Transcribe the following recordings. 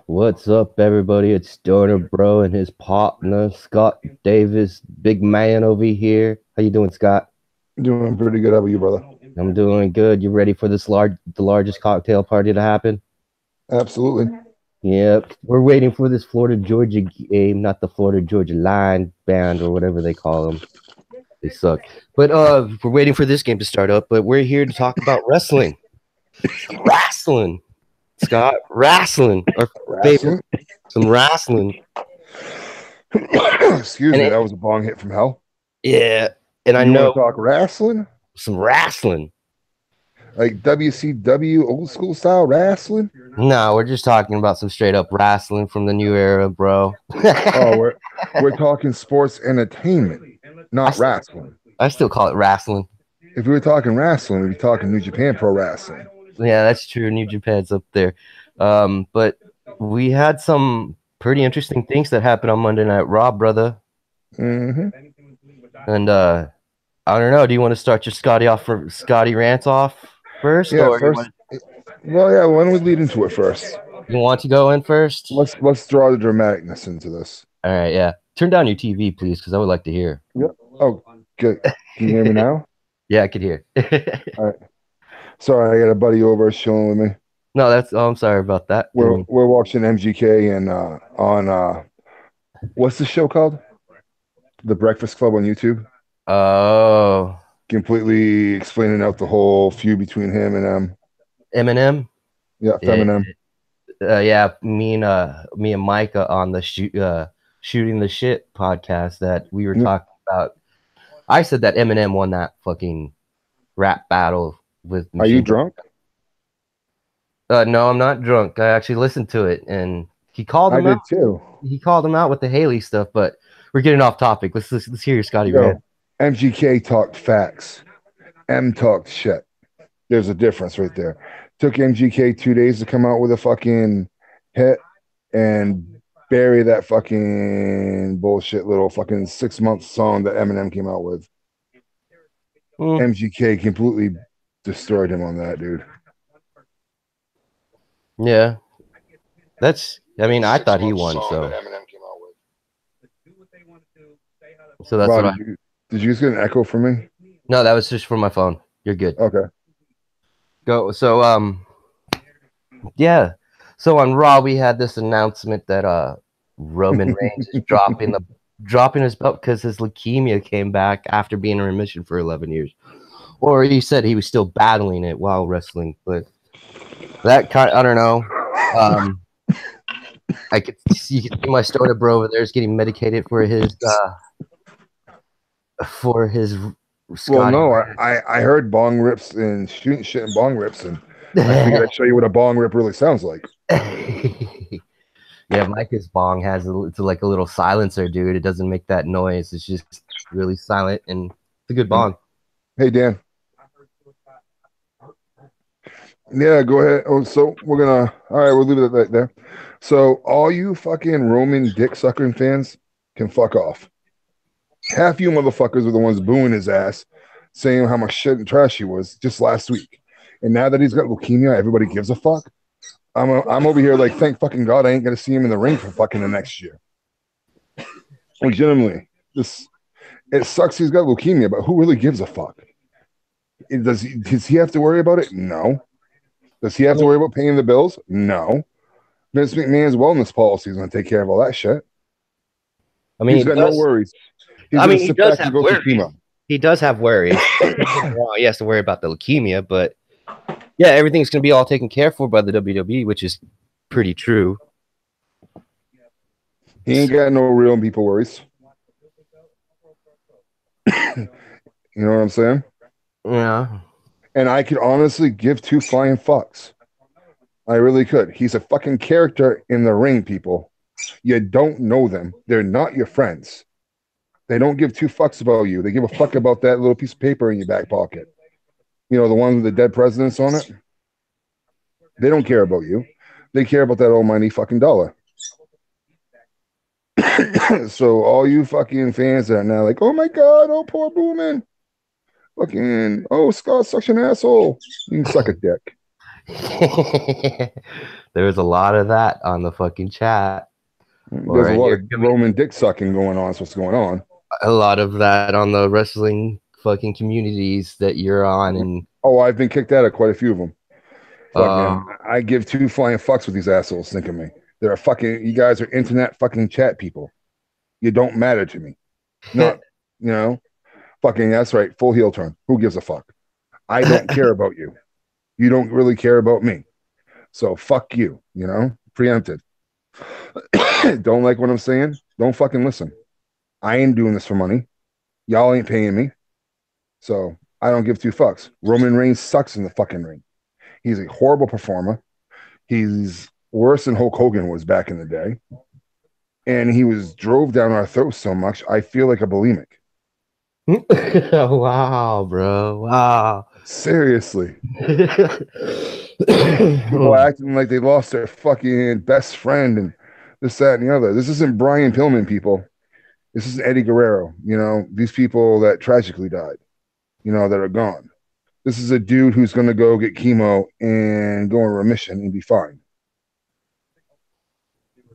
What's up, everybody? It's Stoner Bro and his partner Scott Davis, big man over here. How you doing, Scott? Doing pretty good. How about you, brother? I'm doing good. You ready for the largest cocktail party to happen? Absolutely. Yep. We're waiting for this Florida Georgia game, not the Florida Georgia Line band or whatever they call them. They suck. But we're waiting for this game to start up. But we're here to talk about wrestling. Some wrestling, Scott. Wrestling. Our favorite. Wrestling. Some wrestling. Excuse And me. it, That was a bong hit from hell. yeah. And I You want know to talk wrestling? some wrestling. Like WCW old school style wrestling? No, we're just talking about some straight up wrestling from the new era, bro. Oh, we're talking sports entertainment, I not still, wrestling. I still call it wrestling. If we were talking wrestling, we'd be talking New Japan Pro Wrestling. Yeah, that's true. New Japan's up there. But we had some pretty interesting things that happened on Monday Night Raw, brother. hmm And I don't know. Do you want to start your Scotty off for Scotty rants off first, Yeah, or first. Well, yeah. Why don't we lead into it first? you want to go in first? Let's draw the dramaticness into this. All right, yeah. Turn down your TV, please, because I would like to hear. Yep. Oh, good. Can you hear me now? Yeah, I could hear. All right. Sorry, I got a buddy over chilling with me. No, that's. Oh, I'm sorry about that. Didn't mean. We're watching MGK and on what's the show called? The Breakfast Club on YouTube. Oh, Completely explaining out the whole feud between him and Eminem. yeah, Yeah, Feminem. yeah. Me and Mike on the shooting the shit podcast that we were Yeah. talking about. I said that Eminem won that fucking rap battle with Are you Machine Gun. drunk? No, I'm not drunk. I actually listened to it, and he called I him out. did too. He called him out with the Haley stuff, but we're getting off topic. Let's hear your Scotty rant. Yo, MGK talked facts. M talked shit. There's a difference right there. Took MGK 2 days to come out with a fucking hit and bury that fucking bullshit little fucking 6 month song that Eminem came out with. Mm, MGK completely destroyed him on that, dude. yeah, that's. I mean, I Six thought he month won, song that so Eminem came out with. that's Wow, what I. did you just get an echo from me? No, that was just for my phone. You're good. Okay. Go. So yeah. So on Raw, we had this announcement that Roman Reigns is dropping his belt because his leukemia came back after being in remission for 11 years, or he said he was still battling it while wrestling. But that kind, I don't know. Um, I could see my stoner bro over there is getting medicated for his Well, Scotty no, rant. I heard bong rips and shooting shit in bong rips, and I figured I'd show you what a bong rip really sounds like. Yeah, Micah's bong has it's like a little silencer, dude. It doesn't make that noise. It's just really silent, and it's a good bong. Hey, Dan. Yeah, go ahead. Oh, so we're gonna. All right, we'll leave it right there. So all you fucking Roman dick sucking fans can fuck off. Half you motherfuckers were the ones booing his ass, saying how much shit and trash he was just last week. And now that he's got leukemia, everybody gives a fuck. I'm over here like, thank fucking God I ain't gonna see him in the ring for fucking the next year. Legitimately, this it sucks he's got leukemia, but who really gives a fuck? Does he have to worry about it? No. Does he I have to mean, worry about paying the bills? No. Vince McMahon's wellness policy is going to take care of all that shit. I mean, He's got no worries. He's I going mean, to he sit does back and have go through worries. chemo. He does have worries. He has to worry about the leukemia, but yeah, everything's gonna be all taken care for by the WWE, which is pretty true. He ain't got no real people worries. You know what I'm saying? Yeah. And I could honestly give two flying fucks. I really could. He's a fucking character in the ring, people. You don't know them. They're not your friends. They don't give two fucks about you. They give a fuck about that little piece of paper in your back pocket. You know, the one with the dead presidents on it. They don't care about you. They care about that almighty fucking dollar. So all you fucking fans that are now like, oh my god, oh poor Boomin, fucking, oh Scott such an asshole. You can suck a dick. There was a lot of that on the fucking chat, There's or a in lot your of Roman dick sucking going on. That's what's going on. a lot of that on the wrestling fucking communities that you're on, and Oh, I've been kicked out of quite a few of them. uh, Fucking, I give two flying fucks with these assholes. Think of me. They're fucking. You guys are internet fucking chat people. You don't matter to me. Not, you know, fucking. That's right. Full heel turn. Who gives a fuck? I don't care about you. You don't really care about me. So fuck you. You know, preempted. Don't like what I'm saying? Don't fucking listen. I ain't doing this for money. Y'all ain't paying me. So I don't give two fucks. Roman Reigns sucks in the fucking ring. He's a horrible performer. He's worse than Hulk Hogan was back in the day. And he was drove down our throats so much, I feel like a bulimic. wow, bro, wow. Seriously. People acting like they lost their fucking best friend and this, that, and the other. This isn't Brian Pillman, people. This is Eddie Guerrero. You know, these people that tragically died, you know, that are gone. This is a dude who's going to go get chemo and go in remission and be fine.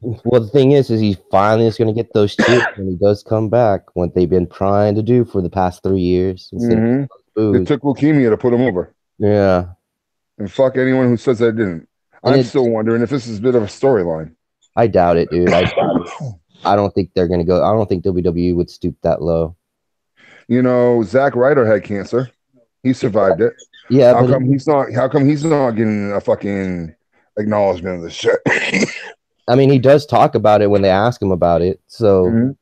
Well, the thing is he finally is going to get those cheers when he does come back, what they've been trying to do for the past 3 years. Mm-hmm. It took leukemia to put him over. Yeah. And fuck anyone who says that it didn't. I'm still wondering if this is a bit of a storyline. I doubt it, dude. I don't think they're going to go. I don't think WWE would stoop that low. You know, Zack Ryder had cancer. He survived it. Yeah. How come he's not getting a fucking acknowledgement of this shit? I mean, he does talk about it when they ask him about it. So,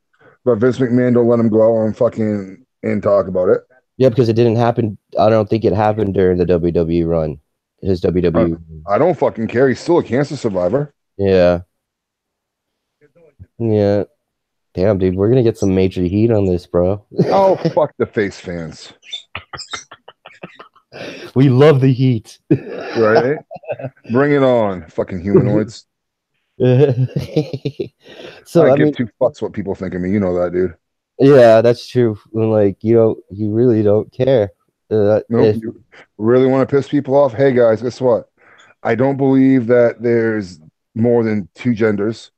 but Vince McMahon don't let him go out and fucking and talk about it. Yeah, because it didn't happen. I don't think it happened during the WWE run. His WWE. I don't fucking care. He's still a cancer survivor. Yeah. Yeah. Damn, dude, we're gonna get some major heat on this, bro. Oh, fuck the face fans. We love the heat. Right? Bring it on, fucking humanoids. So I give two fucks what people think of me. You know that, dude. Yeah, that's true. Like, you really don't care. No, you really want to piss people off? Hey, guys, guess what? I don't believe that there's more than two genders.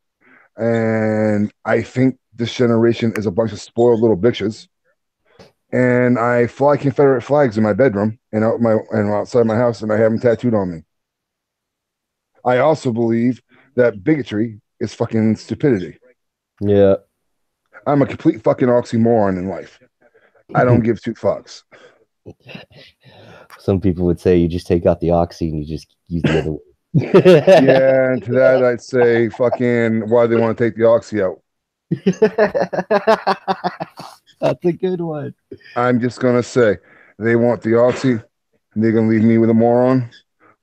And I think this generation is a bunch of spoiled little bitches. And I fly Confederate flags in my bedroom and outside my house, and I have them tattooed on me. I also believe that bigotry is fucking stupidity. Yeah. I'm a complete fucking oxymoron in life. I don't give two fucks. Some people would say you just take out the oxy and you just use the other one. Yeah, and to that I'd say fucking why they want to take the oxy out. That's a good one. I'm just gonna say they want the oxy and they're gonna leave me with a moron.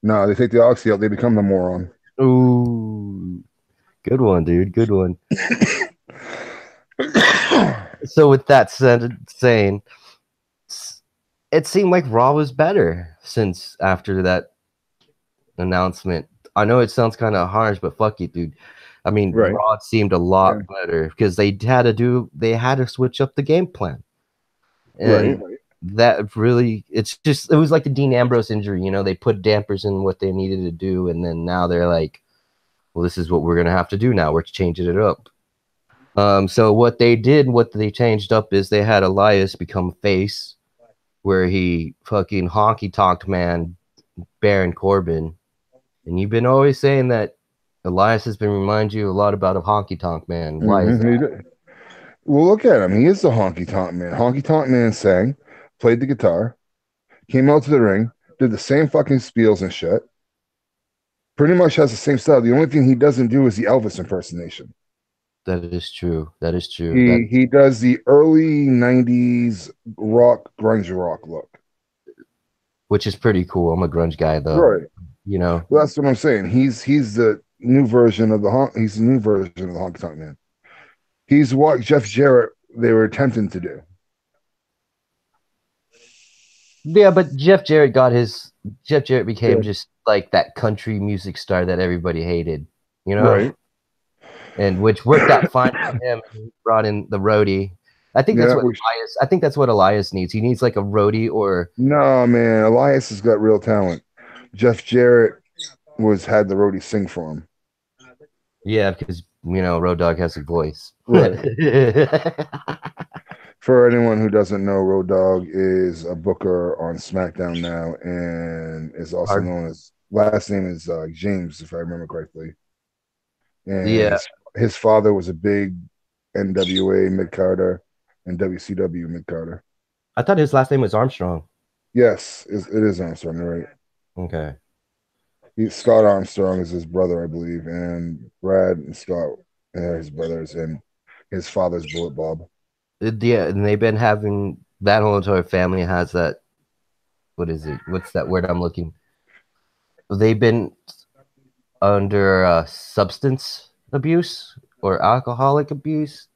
No, they take the oxy out, they become the moron. Ooh, good one, dude. Good one. So with that saying, it seemed like Raw was better since after that announcement. I know it sounds kind of harsh, but fuck you, dude. I mean, right. Raw seemed a lot better because they had to switch up the game plan. And that really, it was like the Dean Ambrose injury, you know, they put dampers in what they needed to do, and then now they're like, well, this is what we're gonna have to do now. We're changing it up. So what they changed up is they had Elias become face, where he fucking honky tonked man Baron Corbin. And you've been always saying that Elias has been reminding you a lot about a honky tonk man. Why is that? Well, look at him. He is the honky tonk man. Honky tonk man sang, played the guitar, came out to the ring, did the same fucking spiels and shit. Pretty much has the same style. The only thing he doesn't do is the Elvis impersonation. That is true. That is true. He does the early 90s rock, grunge rock look. Which is pretty cool. I'm a grunge guy, though. Right. You know? Well, that's what I'm saying. He's the new version of the honky tonk man. He's what Jeff Jarrett they were attempting to do. Yeah, but Jeff Jarrett became just like that country music star that everybody hated, you know? Right. And which worked out fine for him. He brought in the roadie. I think that's what Elias needs. He needs like a roadie or no, man. Elias has got real talent. Jeff Jarrett had the roadie sing for him. Yeah, because Road Dogg has a voice. Right. For anyone who doesn't know, Road Dogg is a booker on SmackDown now, and is also known as last name is James, if I remember correctly. And Yeah. his father was a big NWA mid-carder and WCW mid-carder. I thought his last name was Armstrong. Yes, it is Armstrong, right? Okay. Scott Armstrong is his brother, I believe, and Brad and Scott are his brothers, and his father's Bullet Bob. Yeah, and they've been having that whole entire family has that. What is it? What's that word I'm looking? They've been under substance abuse or alcoholic abuse.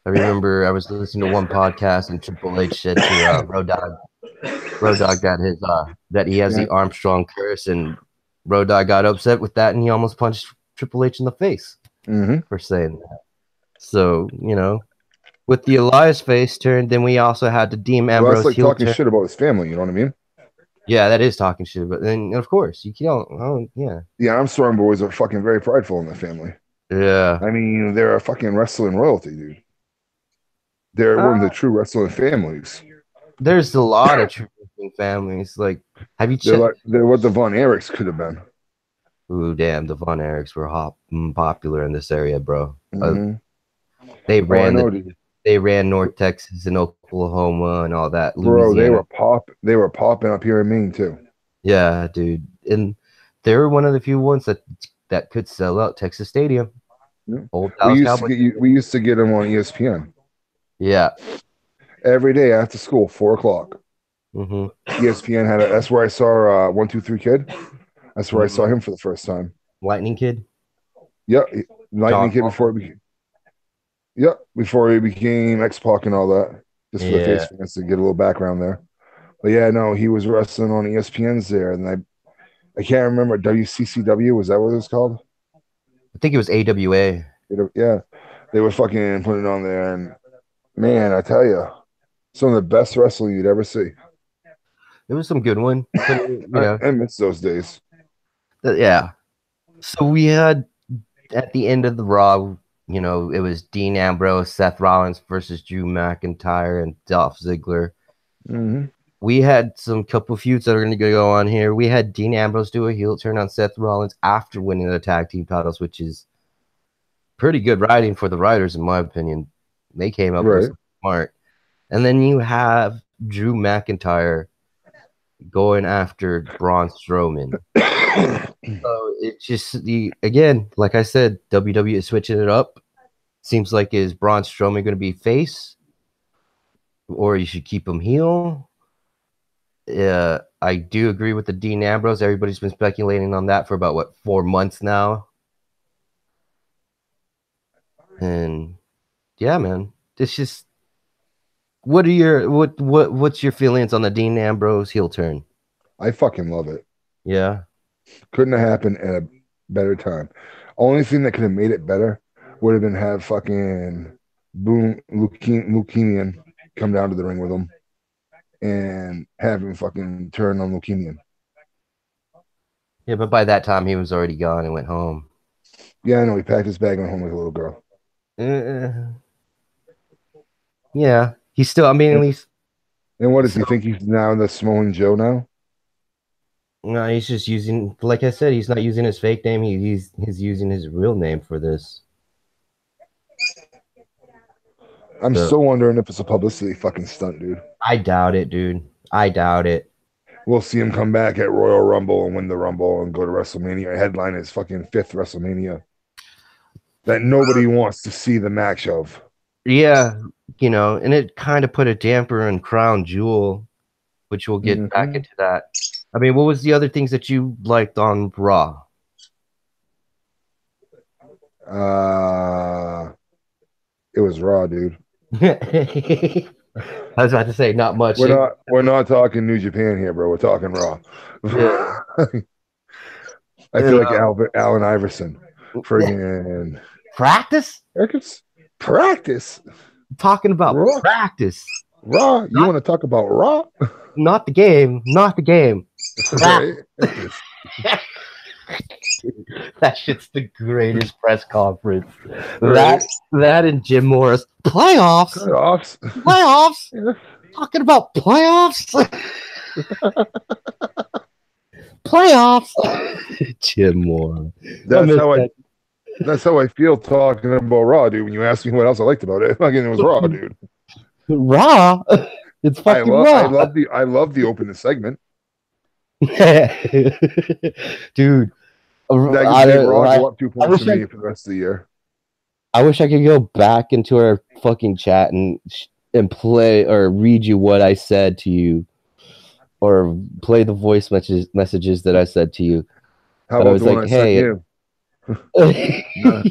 I remember I was listening to one podcast and Triple H said to Road Dogg that he has the Armstrong curse, and Road Dogg got upset with that, and he almost punched Triple H in the face for saying that. So with the Elias face turn, then we also had the Dean Ambrose. Well, that's like talking shit about his family. You know what I mean? Yeah, that is talking shit. But then, of course, you can't. Yeah. The Armstrong boys are fucking very prideful in the family. Yeah. I mean, they're a fucking wrestling royalty, dude. They're one of the true wrestling families. There's a lot of true wrestling families. Like, have you checked? They're what the Von Erichs could have been. Ooh, damn! The Von Erichs were popular in this area, bro. They ran North Texas and Oklahoma and all that. Bro, Louisiana. They were popping up here in Maine too. Yeah, dude, and they were one of the few ones that could sell out Texas Stadium. Yeah. We used to get them on ESPN. Yeah, every day after school, 4:00. ESPN had that's where I saw 1-2-3 Kid. That's where I saw him for the first time. Lightning Kid. Yep, Lightning Kid before he became X-Pac and all that. Just for the face fans to get a little background there. But yeah, no, he was wrestling on ESPN's there, and I can't remember, WCCW, was that what it was called? I think it was AWA. Yeah, they were fucking putting it on there, and man, I tell you, some of the best wrestling you'd ever see. It was some good one. I miss those days. Yeah. So we had at the end of the Raw, it was Dean Ambrose, Seth Rollins versus Drew McIntyre and Dolph Ziggler. We had some couple feuds that are going to go on here. We had Dean Ambrose do a heel turn on Seth Rollins after winning the tag team titles, which is pretty good writing for the writers, in my opinion. They came up with smart. And then you have Drew McIntyre going after Braun Strowman. So it's just again, like I said, WWE is switching it up. Seems like, is Braun Strowman going to be face, or you should keep him heel? I do agree with the Dean Ambrose. Everybody's been speculating on that for about 4 months now. And yeah, man, it's just what's your feelings on the Dean Ambrose heel turn? I fucking love it. Yeah. Couldn't have happened at a better time. Only thing that could have made it better would have been have fucking Boom Leukemian come down to the ring with him and have him fucking turn on Leukemian. Yeah, but by that time he was already gone and went home. Yeah, I know. He packed his bag and went home like a little girl. Yeah, he's still. I mean, at least. And what does he think he's now the Samoan Joe now? No, he's just using, like I said, he's not using his fake name. He's using his real name for this. I'm still wondering if it's a publicity fucking stunt, dude. I doubt it, dude. I doubt it. We'll see him come back at Royal Rumble and win the Rumble and go to WrestleMania. Headline his fucking 5th WrestleMania that nobody wants to see the match of. Yeah, and it kind of put a damper on Crown Jewel, which we'll get back into that. I mean, what was the other things that you liked on Raw? It was Raw, dude. I was about to say not much. We're not talking New Japan here, bro. We're talking Raw. Yeah. I feel like Allen Iverson. Friggin' practice? Practice. Talking about Raw. Practice. Raw. You want to talk about Raw? Not the game. Not the game. Right. That shit's the greatest press conference. Right. That and Jim Morris playoffs, Playoffs. playoffs. Yeah. Talking about playoffs, playoffs. Jim Morris. That's how I feel talking about Raw, dude. When you ask me what else I liked about it, fucking it was Raw, dude. Raw. It's fucking I Raw. love the opening segment. Dude, That made Raw go up 2 points for me for the rest of the year. I wish I could go back into our fucking chat and play or read you what I said to you, or play the voice messages that I said to you. How about the one I sent you?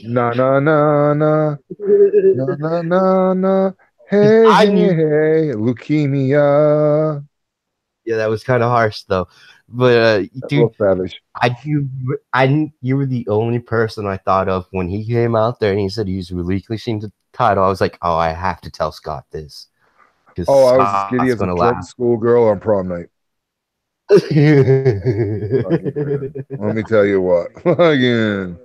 Na na na na na na na na. Hey hey, leukemia. Yeah, that was kind of harsh though. But dude, savage. You were the only person I thought of when he came out there and he said he was relinquishing the title. I was like, oh, I have to tell Scott this. Oh, I was as giddy as a drunk schoolgirl on prom night. Let me tell you what. Again.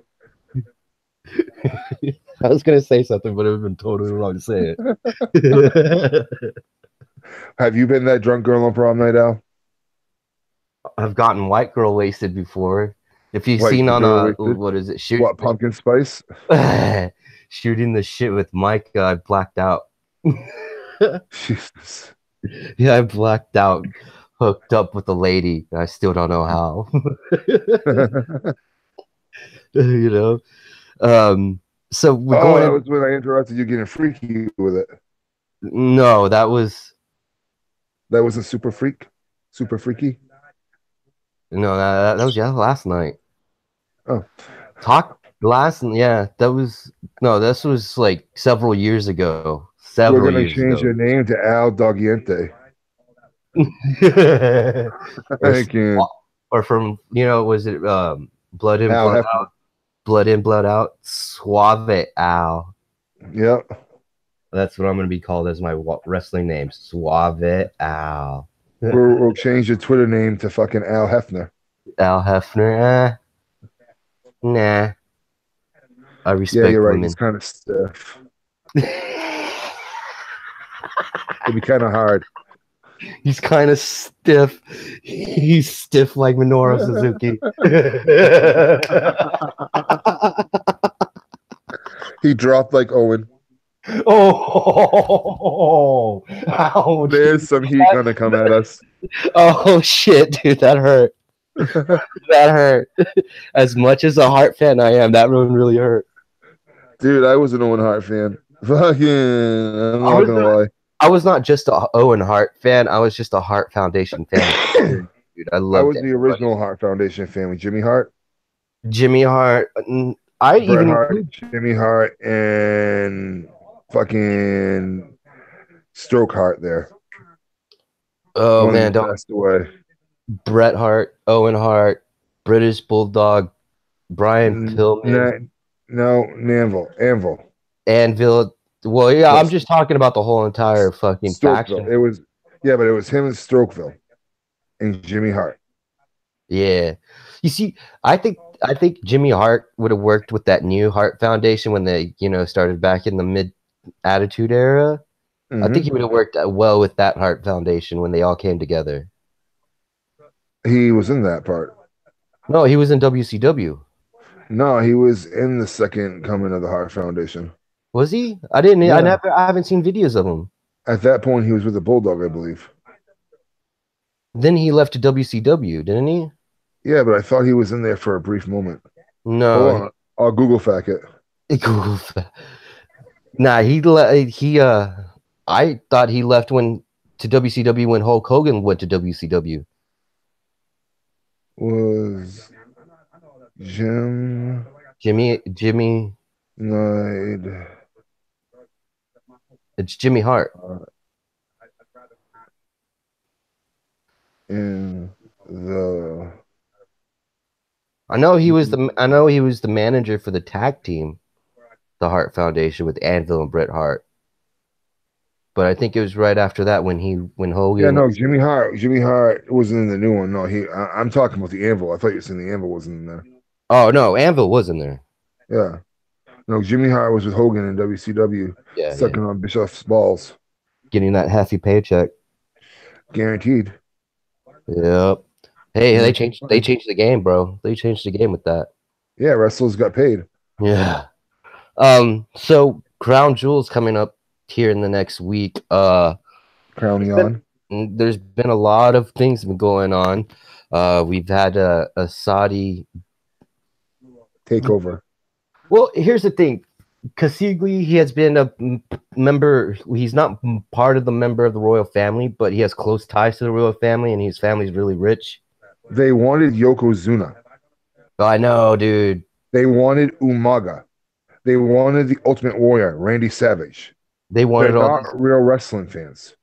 I was gonna say something, but it would have been totally wrong to say it. Have you been that drunk girl on prom night, Al? I've gotten white girl wasted before. If you've seen on what is it? What, pumpkin spice? Shooting the shit with Mike, I blacked out. Jesus. Yeah, I blacked out, hooked up with a lady. I still don't know how. You know. So we're going. That was when I interrupted you getting freaky with it. No, that wasn't super freaky. No, that was last night. Oh, this was like several years ago. We're gonna change your name to Al Dogiente. or from was it Blood In, Al Blood Out? Blood In, Blood Out. Suave Al. Yep. That's what I'm gonna be called as my wrestling name. Suave Al. We'll change your Twitter name to fucking Al Hefner. Al Hefner. Nah. I respect you're right. women. He's kind of stiff. It'd be kind of hard. He's kind of stiff. He's stiff like Minoru Suzuki. He dropped like Owen. Oh, ouch. There's some heat gonna come at us. Oh shit, dude, that hurt. That hurt. As much as a Hart fan I am, that one really hurt. Dude, I was an Owen Hart fan. Fucking, I'm not gonna lie. I was not just a Owen Hart fan. I was just a Hart Foundation fan. Dude, I was the original Hart Foundation fan with Jimmy Hart. Jimmy Hart. Jimmy Hart, and fucking Stroke Hart there. Oh man, don't passed away. Bret Hart, Owen Hart, British Bulldog, Brian Pillman. No, Anvil. Well, yeah, I'm just talking about the whole entire fucking faction. It was him and Strokeville and Jimmy Hart. Yeah. You see, I think Jimmy Hart would have worked with that new Hart Foundation when they, started back in the mid Attitude Era. Mm-hmm. I think he would have worked well with that Hart Foundation when they all came together. He was in that part. No, he was in WCW. No, he was in the second coming of the Hart Foundation. Was he? I didn't. Yeah. I haven't seen videos of him. At that point, he was with the Bulldog, I believe. Then he left to WCW, didn't he? Yeah, but I thought he was in there for a brief moment. No. Hold on. I'll Google fact it. Google fact. Nah, I thought he left to WCW when Hulk Hogan went to WCW. Was Jimmy Knight. It's Jimmy Hart. I know he was the manager for the tag team, the Hart Foundation, with Anvil and Bret Hart. But I think it was right after that when Hogan. Yeah, no, Jimmy Hart wasn't in the new one. No, I'm talking about the Anvil. I thought you were saying the Anvil wasn't in there. Oh no, Anvil was in there. Yeah. No, Jimmy Hart was with Hogan in WCW, Yeah, yeah. sucking on Bischoff's balls, Getting that hefty paycheck. guaranteed. Yep. Hey, And they that's changed. They fine. changed the game, bro. They changed the game with that. Yeah, wrestlers got paid. Yeah. So Crown Jewel's coming up here in the next week. Crowning There's been on there's been a lot of things been going on. We've had a Saudi. takeover. Well, here's the thing. Casigli, he has been a member. He's not part of the member of the royal family, but he has close ties to the royal family, and his family's really rich. They wanted Yokozuna. Oh, I know, dude. They wanted Umaga. They wanted the Ultimate Warrior, Randy Savage. They They're wanted all not these. real wrestling fans.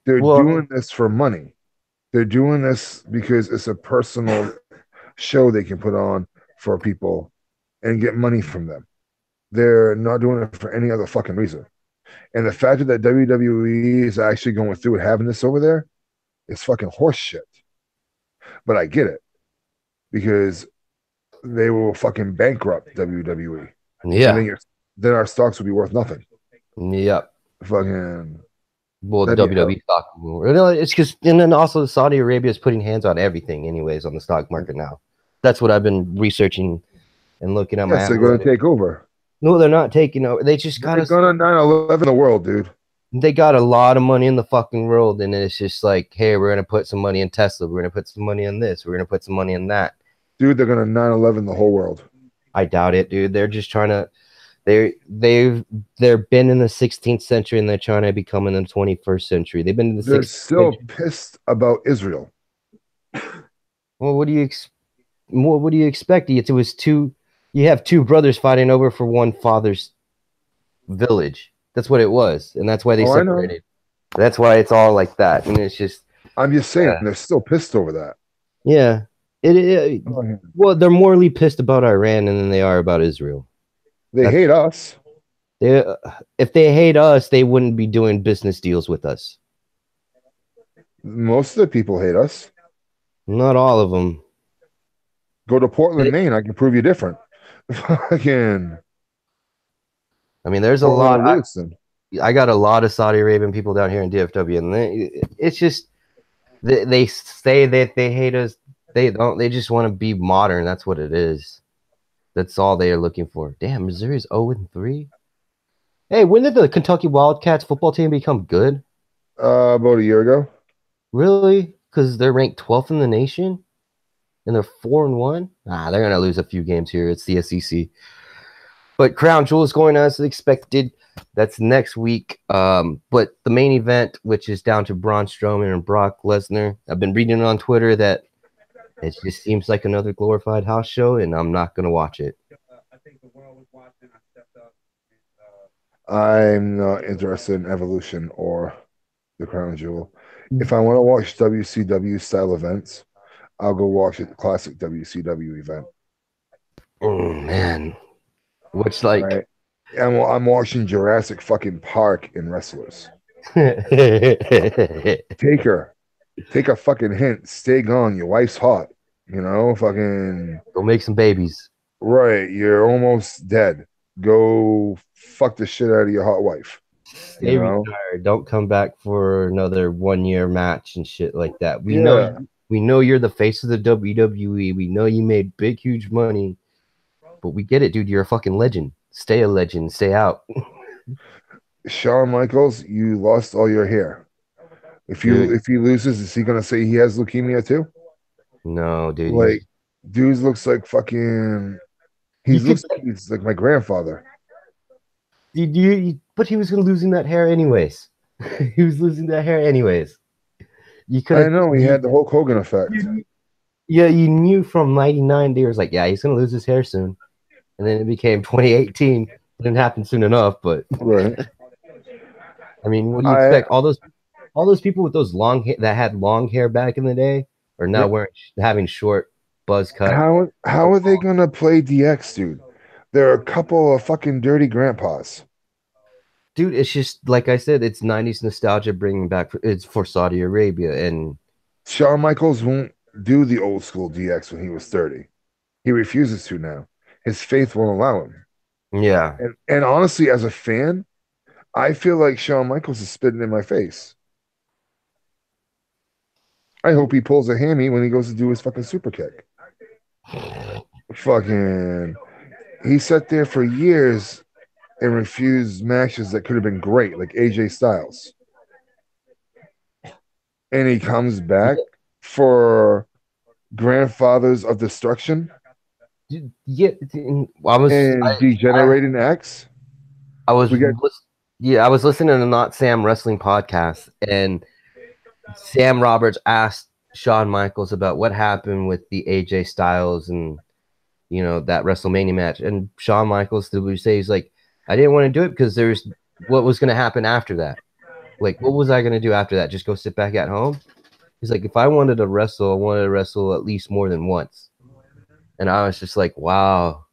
They're Well, doing this for money. They're doing this because it's a personal show they can put on for people and get money from them. They're not doing it for any other fucking reason. And the fact that WWE is actually going through and having this over there is fucking horse shit. But I get it because they will fucking bankrupt WWE. And yeah, then our stocks will be worth nothing. yep. Fucking Well, the that'd be hell. WWE stock. No, it's just, and then also Saudi Arabia is putting hands on everything, anyways, on the stock market now. That's what I've been researching and looking at my Yes, they're gonna analytics. take over. No, they're not taking over. They just got They're us. gonna 9/11 the world, dude. They got a lot of money in the fucking world, and it's just like, hey, we're gonna put some money in Tesla. We're gonna put some money in this. We're gonna put some money in that. Dude, they're gonna 9/11 the whole world. I doubt it, dude. They're just trying to. They're been in the 16th century, and they're trying to become in the 21st century. They've been in the They're 16th still century. pissed about Israel. Well, what do you expect? It was two. You have two brothers fighting over for one father's village. That's what it was, and that's why they Oh, I know. separated. That's why it's all like that, and it's just I'm just saying they're still pissed over that. yeah. Well, they're morally pissed about Iran, and then they are about Israel. They That's hate us. they. If they hate us, they wouldn't be doing business deals with us. Most of the people hate us. Not all of them. Go to Portland, Maine. I can prove you different. Fucking I mean, there's a Portland lot. or Lewiston. I got a lot of Saudi Arabian people down here in DFW, and it's just they say that they hate us. They don't. They just want to be modern. That's what it is. That's all they are looking for. Damn, Missouri's 0-3. Hey, when did the Kentucky Wildcats football team become good? About a year ago. Really? Because they're ranked 12th in the nation, and they're 4-1. Ah, they're gonna lose a few games here. It's the SEC. But Crown Jewel is going as expected. That's next week. But the main event, which is down to Braun Strowman and Brock Lesnar, I've been reading on Twitter that it just seems like another glorified house show, and I'm not gonna watch it. I'm not interested in Evolution or the Crown Jewel. If I want to watch WCW style events, I'll go watch a classic WCW event. Oh man, which like Right? I'm watching Jurassic fucking Park in wrestlers. Take her. Take a fucking hint. Stay gone. Your wife's hot. You know, fucking go make some babies. right. You're almost dead. Go fuck the shit out of your hot wife. You Stay know? retired. Don't come back for another 1 year match and shit like that. Yeah. We know you're the face of the WWE. We know you made big, huge money, but we get it, dude. You're a fucking legend. Stay a legend. Stay out. Shawn Michaels, you lost all your hair. Dude, If he loses, is he gonna say he has leukemia too? no, dude. Like, dude looks like fucking. He He could, looks like he's like my grandfather. but he was gonna losing that hair anyways. He was losing that hair anyways. You could I have, know he had the Hulk Hogan effect. yeah, you knew from '99. They was like, yeah, he's gonna lose his hair soon, and then it became 2018. It didn't happen soon enough, but Right. I mean, what do you expect? All those people with those long hair that had long hair back in the day are now having short buzz cut. How are they gonna play DX, dude? There are a couple of fucking dirty grandpas. Dude, it's just like I said, it's '90s nostalgia bringing back. It's for Saudi Arabia, and Shawn Michaels won't do the old school DX when he was 30. He refuses to now. His faith won't allow him. Yeah. And honestly, as a fan, I feel like Shawn Michaels is spitting in my face. I hope he pulls a hammy when he goes to do his fucking super kick. Fucking, he sat there for years and refused matches that could have been great, like AJ Styles. And he comes back for Grandfathers of Destruction Yeah, and Degenerating X. I was We got yeah, I was listening to Not Sam Wrestling podcast, and Sam Roberts asked Shawn Michaels about what happened with the AJ Styles and that WrestleMania match, and Shawn Michaels would say he's like, I didn't want to do it because there's what was going to happen after that. Like, what was I going to do after that? Just go sit back at home? He's like, if I wanted to wrestle, I wanted to wrestle at least more than once. And I was just like, wow.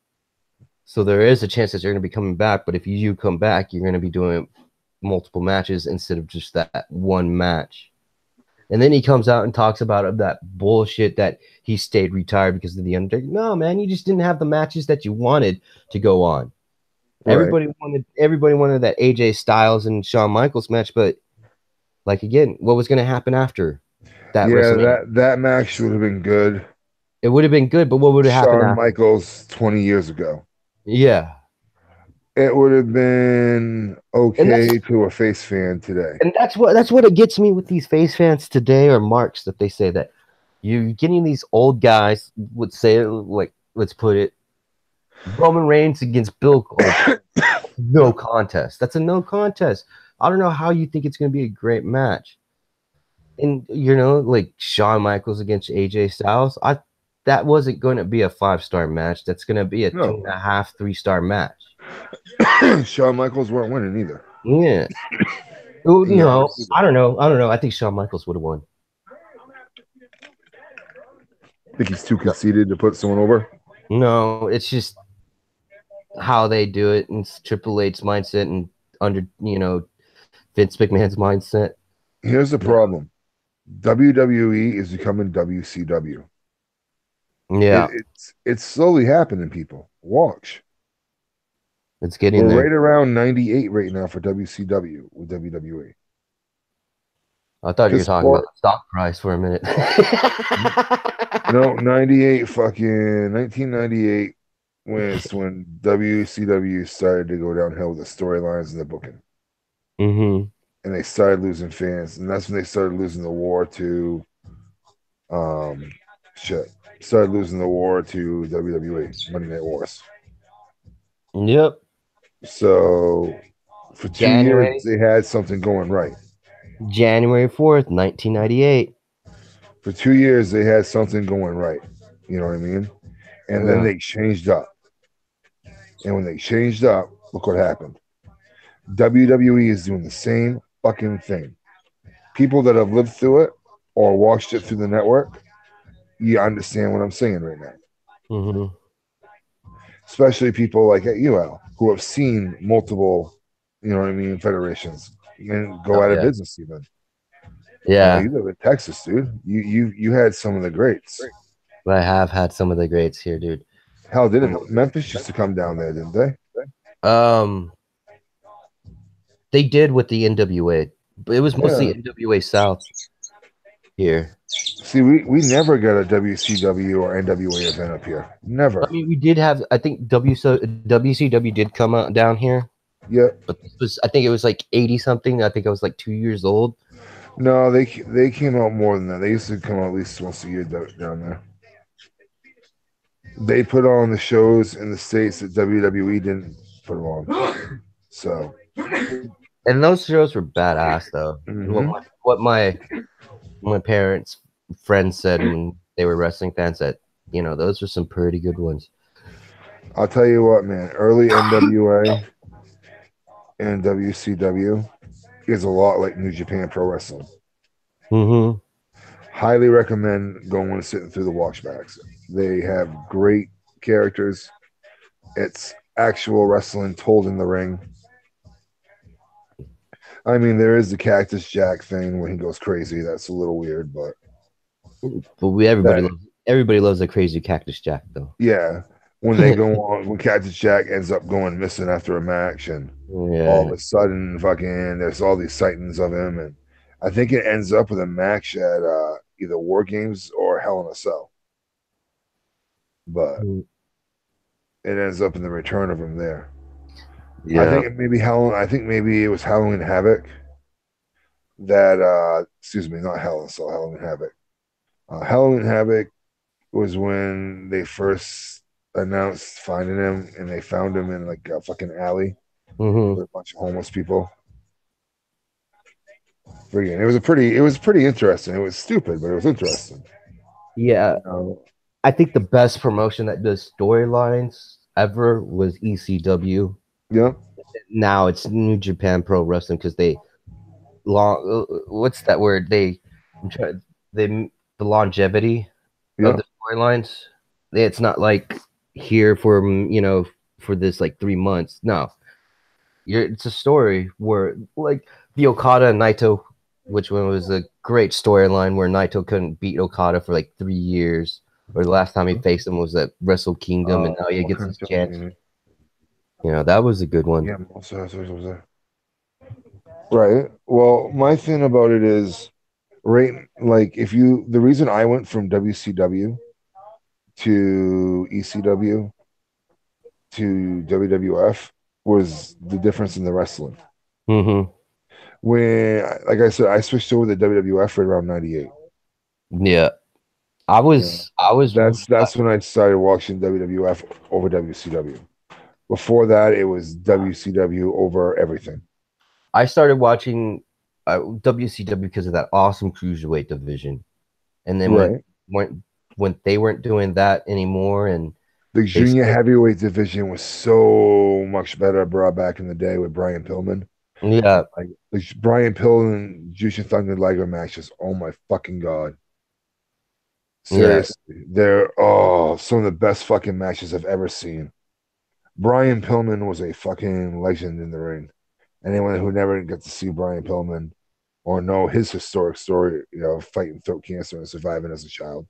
So there is a chance that you're going to be coming back, but if you do come back, you're going to be doing multiple matches instead of just that one match. And then he comes out and talks about that bullshit that he stayed retired because of the Undertaker. No, man, you just didn't have the matches that you wanted to go on. right. Everybody wanted that AJ Styles and Shawn Michaels match, but like again, what was going to happen after that? Yeah, that match would have been good. It would have been good, but what would have happened Shawn after? Michaels 20 years ago. Yeah. It would have been okay to a face fan today. And that's what it gets me with these face fans today, or marks that they say that you're getting these old guys would say, like, let's put it, Roman Reigns against Bill Cosby. No contest. That's a no contest. I don't know how you think it's going to be a great match. And like Shawn Michaels against AJ Styles, that wasn't going to be a 5-star match. That's going to be a 2.5, 3-star match. Shawn Michaels weren't winning either. Yeah. I don't know. I think Shawn Michaels would have won. Think he's too conceited to put someone over? No, it's just how they do it, and Triple H's mindset, and under Vince McMahon's mindset. Here's the problem: WWE is becoming WCW. Yeah, it's slowly happening. People watch. It's getting We're there. right around 98 right now for WCW with WWE. I thought you were talking about the stock price for a minute. No, 98, fucking 1998 when WCW started to go downhill with the storylines and the booking. Mm-hmm. And they started losing fans. And that's when they started losing the war to started losing the war to WWE, Monday Night Wars. Yep. So for 2 years they had something going right. January 4th, 1998. For 2 years they had something going right. You know what I mean? And then they changed up. And when they changed up, look what happened. WWE is doing the same fucking thing. People that have lived through it or watched it through the network, you understand what I'm saying right now. Mm-hmm. Especially people like you, Al, who have seen multiple, federations and go out of business even. Yeah. You live in Texas, dude. You had some of the greats. I have had some of the greats here, dude. Hell, didn't Memphis used to come down there, didn't they? They did with the NWA, but it was mostly NWA South here. See, we never got a WCW or NWA event up here. Never. I mean, we did have. I think WCW did come out down here. Yeah, but I think it was like 80 something. I think I was like 2 years old. No, they came out more than that. They used to come out at least once a year down there. They put on the shows in the States that WWE didn't put them on. So, and those shows were badass though. Mm-hmm. What my parents' friends said when they were wrestling fans, that those were some pretty good ones. I'll tell you what, man. Early NWA and WCW is a lot like New Japan Pro Wrestling. Mm-hmm. Highly recommend going and sitting through the watchbacks. They have great characters. It's actual wrestling told in the ring. I mean, there is the Cactus Jack thing when he goes crazy. That's a little weird, but everybody loves Everybody loves a crazy Cactus Jack, though. Yeah, when they go on, when Cactus Jack ends up going missing after a match, and all of Yeah. a sudden, fucking, there's all these sightings of him, and I think it ends up with a match at either War Games or Hell in a Cell, but Mm. it ends up in the return of him there. I Yeah. think it maybe Hell. I think maybe it was Halloween Havoc that. Excuse me, not Hell in a Cell, Halloween Havoc. Halloween Havoc was when they first announced finding him, and they found him in like a fucking alley Hmm. with a bunch of homeless people. Friggin', it was pretty interesting. It was stupid, but it was interesting. Yeah. You know? I think the best promotion that does storylines ever was ECW. Yeah, Now it's New Japan Pro Wrestling because they what's that word? I'm trying they the longevity of yeah, the storylines. It's not like here for for this like 3 months. No, it's a story where like the Okada and Naito, which one was a great storyline where Naito couldn't beat Okada for like 3 years, or the last time he faced him was at Wrestle Kingdom, and now he what gets kind his of chance. company? That was a good one. Yeah, also, right. Well, my thing about it is, right, like if you, the reason I went from WCW to ECW to WWF was the difference in the wrestling. Hmm. When, like I said, I switched over to WWF right around '98. Yeah, I Yeah, was I was that's when I started watching WWF over WCW. Before that, it was WCW over everything. I started watching WCW because of that awesome cruiserweight division, and then Right. when they weren't doing that anymore, and The they junior heavyweight division was so much better, bro, back in the day with Brian Pillman. yeah, Like Brian Pillman, Jushin Thunder Liger matches. Oh my fucking god! yeah, Seriously, they're some of the best fucking matches I've ever seen. Brian Pillman was a fucking legend in the ring. Anyone who never got to see Brian Pillman or know his historic story, fighting throat cancer and surviving as a child,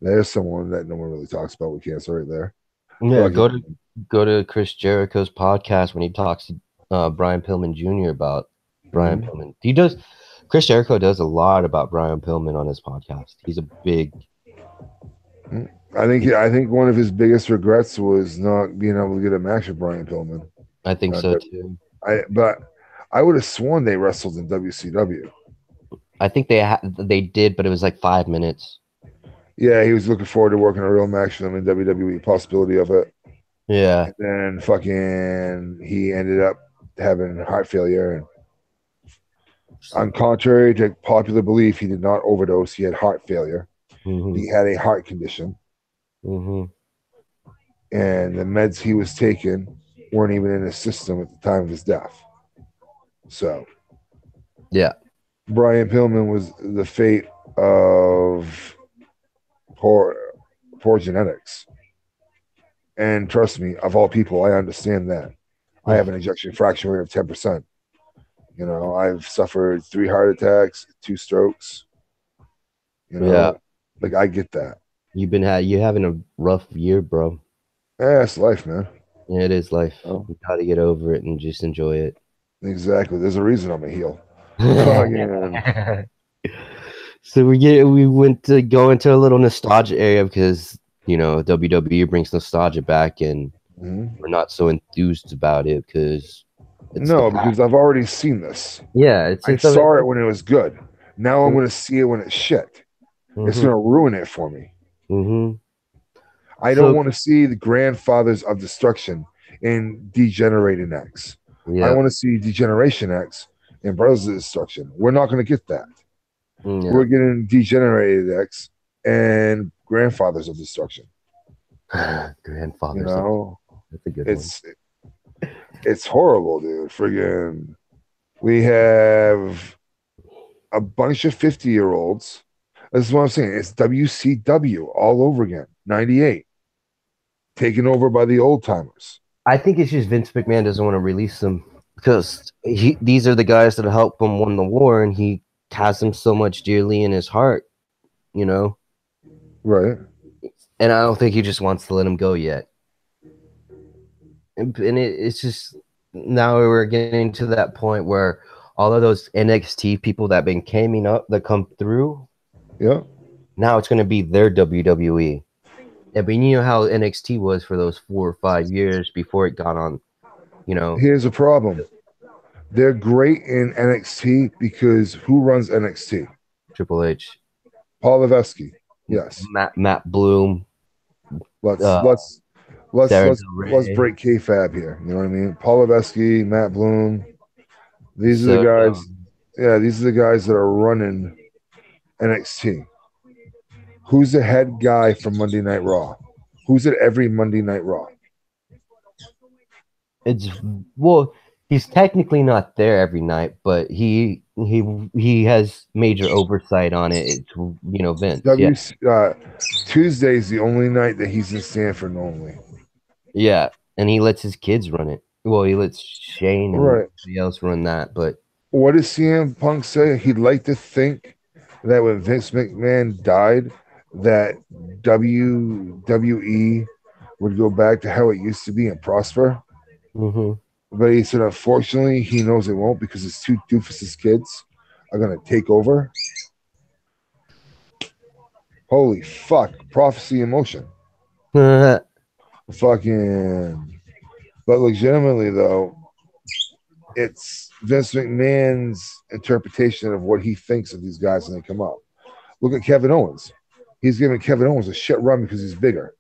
there's someone that no one really talks about with cancer right there. yeah. Fucking Go to Chris Jericho's podcast when he talks to Brian Pillman Jr. about Brian mhm. Pillman. Chris Jericho does a lot about Brian Pillman on his podcast. He's a big. I think one of his biggest regrets was not being able to get a match with Brian Pillman. I think Uh, so too. but I would have sworn they wrestled in WCW. I think they did, but it was like 5 minutes. Yeah, he was looking forward to working a real match with them in WWE, possibility of it. Yeah, And then fucking he ended up having heart failure. And on contrary to popular belief, he did not overdose. He had heart failure. hmm He had a heart condition. hmm And the meds he was taking weren't even in his system at the time of his death. So yeah, Brian Pillman was the fate of poor, poor genetics. And trust me, of all people, I understand that. I have an ejection fraction rate of 10%. I've suffered 3 heart attacks, 2 strokes. You yeah. know, like I get that. You having a rough year, bro. Yeah, it's life, man. Yeah, it is life. Oh, You gotta get over it and just enjoy it. exactly. There's a reason I'm a heel. Fucking, So we went to go into a little nostalgia area because WWE brings nostalgia back, and mhm. we're not so enthused about it because it's the No, past. because I've already seen this. Yeah, it's I it's a saw it when it was good. Now I'm going to see it when it's shit. It's hmm going to ruin it for me. hmm I don't So want to see the grandfathers of destruction in Degenerating X. I yeah, want to see Degeneration X and Brothers of Destruction. We're not going to get that. yeah. We're getting Degenerated X and Grandfathers of Destruction. You Grandfathers. know, That's a good one. it's horrible, dude. Friggin', we have a bunch of 50-year-olds. This is what I'm saying. It's WCW all over again. 98, taken over by the old timers. I think it's just Vince McMahon doesn't want to release them because these are the guys that helped him win the war, and he has them so much dearly in his heart. You know. Right. and I don't think he just wants to let him go yet. It's just now we're getting to that point where all of those NXT people that been coming up that come through, Yeah. now it's going to be their WWE. I mean, you know how NXT was for those 4 or 5 years before it got on, you know, Here's a problem. They're great in NXT because who runs NXT? Triple H, Paul Levesque. Yes. Matt Bloom, Let's uh, let's let's Sarah let's Del let's Rey. break kayfabe here. You know what I mean? Paul Levesque, Matt Bloom. These are the So guys. Yeah, these are the guys that are running NXT. Who's the head guy from Monday Night Raw? Who's at every Monday Night Raw? it's well, he's technically not there every night, but he has major oversight on it. It's Vince, yeah, W Tuesday's the only night that he's in Stanford normally. yeah, and he lets his kids run it. Well, he lets Shane and Right. everybody else run that, but What does CM Punk say? He'd like to think that when Vince McMahon died, that WWE would go back to how it used to be and prosper. mhm. But he said, unfortunately, he knows it won't because his two doofus kids are going to take over. Holy fuck. Prophecy in motion. Fucking. But legitimately, though, it's Vince McMahon's interpretation of what he thinks of these guys when they come up. Look at Kevin Owens. He's giving Kevin Owens a shit run because he's bigger.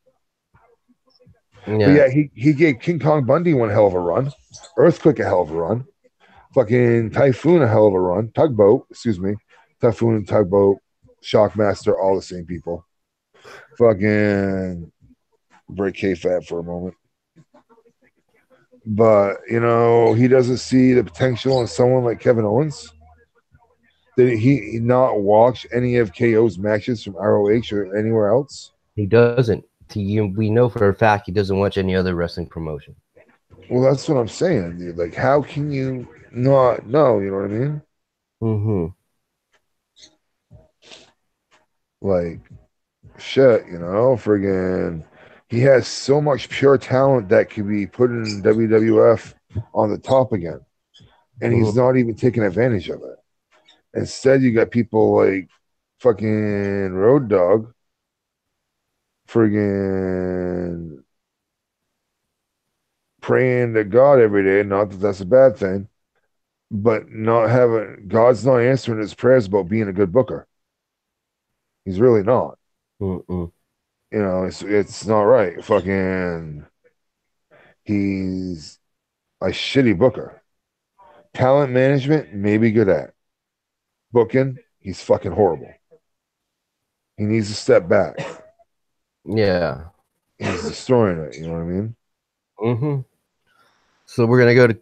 But Yeah, yeah, he gave King Kong Bundy one hell of a run, Earthquake a hell of a run, fucking Typhoon a hell of a run, Tugboat, excuse me, Typhoon and Tugboat, Shockmaster, all the same people. Fucking break kayfabe for a moment. But he doesn't see the potential in someone like Kevin Owens. Did he not watch any of KO's matches from ROH or anywhere else? he doesn't. We know for a fact he doesn't watch any other wrestling promotion. Well, that's what I'm saying, dude. Like, how can you not know? You know what I mean? Mm-hmm. Like, shit, friggin' he has so much pure talent that could be put in WWF on the top again. And he's Mm-hmm. not even taking advantage of it. Instead, you got people like fucking Road Dog, friggin' praying to God every day. Not that that's a bad thing, but not having God's not answering his prayers about being a good booker. He's really not. Mm-mm. It's not right. Fucking, he's a shitty booker. Talent management, maybe good at. Booking, he's fucking horrible. He needs to step back. Yeah. He's destroying it. You know what I mean? Mm-hmm. So we're gonna go to.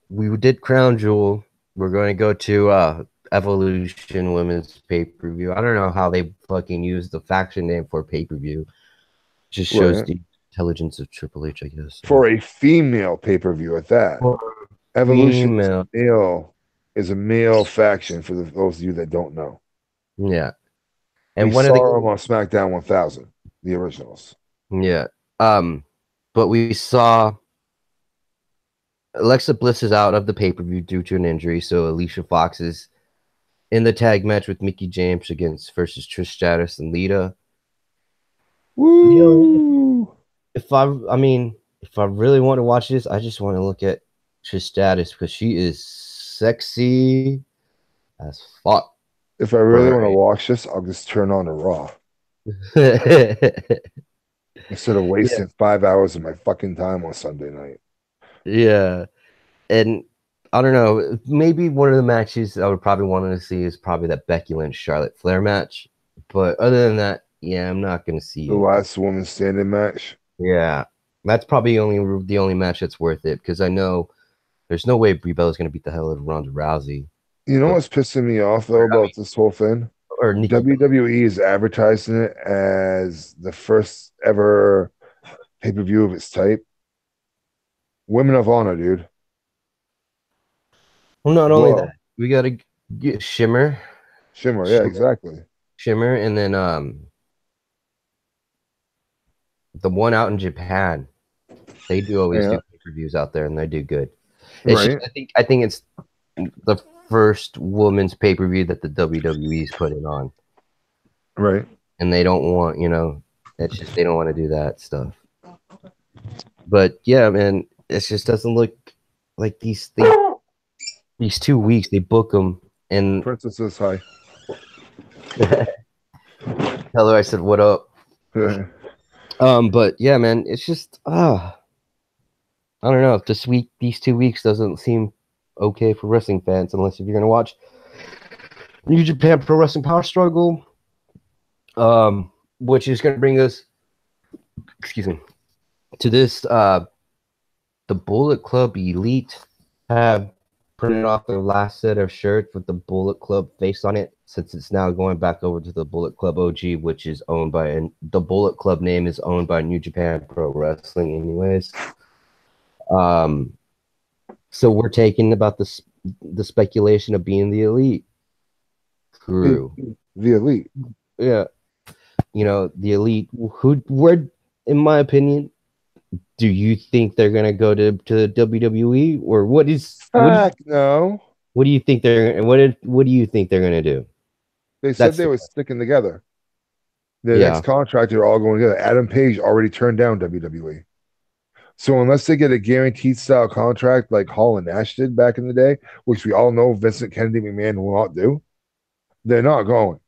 We did Crown Jewel. We're going to go to Evolution Women's Pay Per View. I don't know how they fucking use the faction name for pay per view. Just shows Right. the intelligence of Triple H, I guess. For a female pay per view at that. For Evolution female, is a male faction for those of you that don't know. yeah. We And one of the saw them on SmackDown 1000, the originals. yeah, but we saw Alexa Bliss is out of the pay per view due to an injury, so Alicia Fox is in the tag match with Mickey James against versus Trish Stratus and Lita. Woo! If I really want to watch this, I just want to look at Trish Stratus because she is sexy as fuck If I for really her want to age. watch this, I'll just turn on the Raw instead of Yeah, wasting 5 hours of my fucking time on Sunday night. yeah, and I don't know. Maybe one of the matches I would probably want to see is probably that Becky Lynch Charlotte Flair match. But other than that, yeah, I'm not gonna see The it. last woman standing match. Yeah, that's probably the only match that's worth it because I know there's no way Brie Bella's gonna beat the hell out of Ronda Rousey You know or, what's pissing me off though about this whole thing? Nikki. WWE is advertising it as the first ever pay per view of its type. Women of Honor, dude. Well, not only that, Whoa, we gotta get Shimmer. Yeah, Shimmer, exactly. Shimmer, and then the one out in Japan, they do always Yeah. do pay-per-views out there, and they do good. It's just Right. I think it's the first woman's pay-per-view that the WWE is putting on, Right. and they don't want it's just they don't want to do that stuff. But yeah, man, it just doesn't look like these 2 weeks they book them and Princess is high. tell her I said what up. Yeah. But yeah, man, it's just I don't know if these 2 weeks doesn't seem okay for wrestling fans unless if you're gonna watch New Japan Pro Wrestling Power Struggle, which is gonna bring us, excuse me, to this the Bullet Club Elite have printed off their last set of shirts with the Bullet Club face on it, since it's now going back over to the Bullet Club OG, which is owned by, and the Bullet Club name is owned by New Japan Pro Wrestling anyways. So we're taking about the speculation of being the Elite crew. The Elite. Yeah. The Elite, where, in my opinion, do you think they're gonna go to WWE, or what No. do you think what do you think they're gonna do? They said That's they were sticking together. Their yeah. next contract, they're all going together. Adam Page already turned down WWE. So unless they get a guaranteed style contract like Hall and Nash did back in the day, which we all know Vincent Kennedy McMahon will not do, they're not going.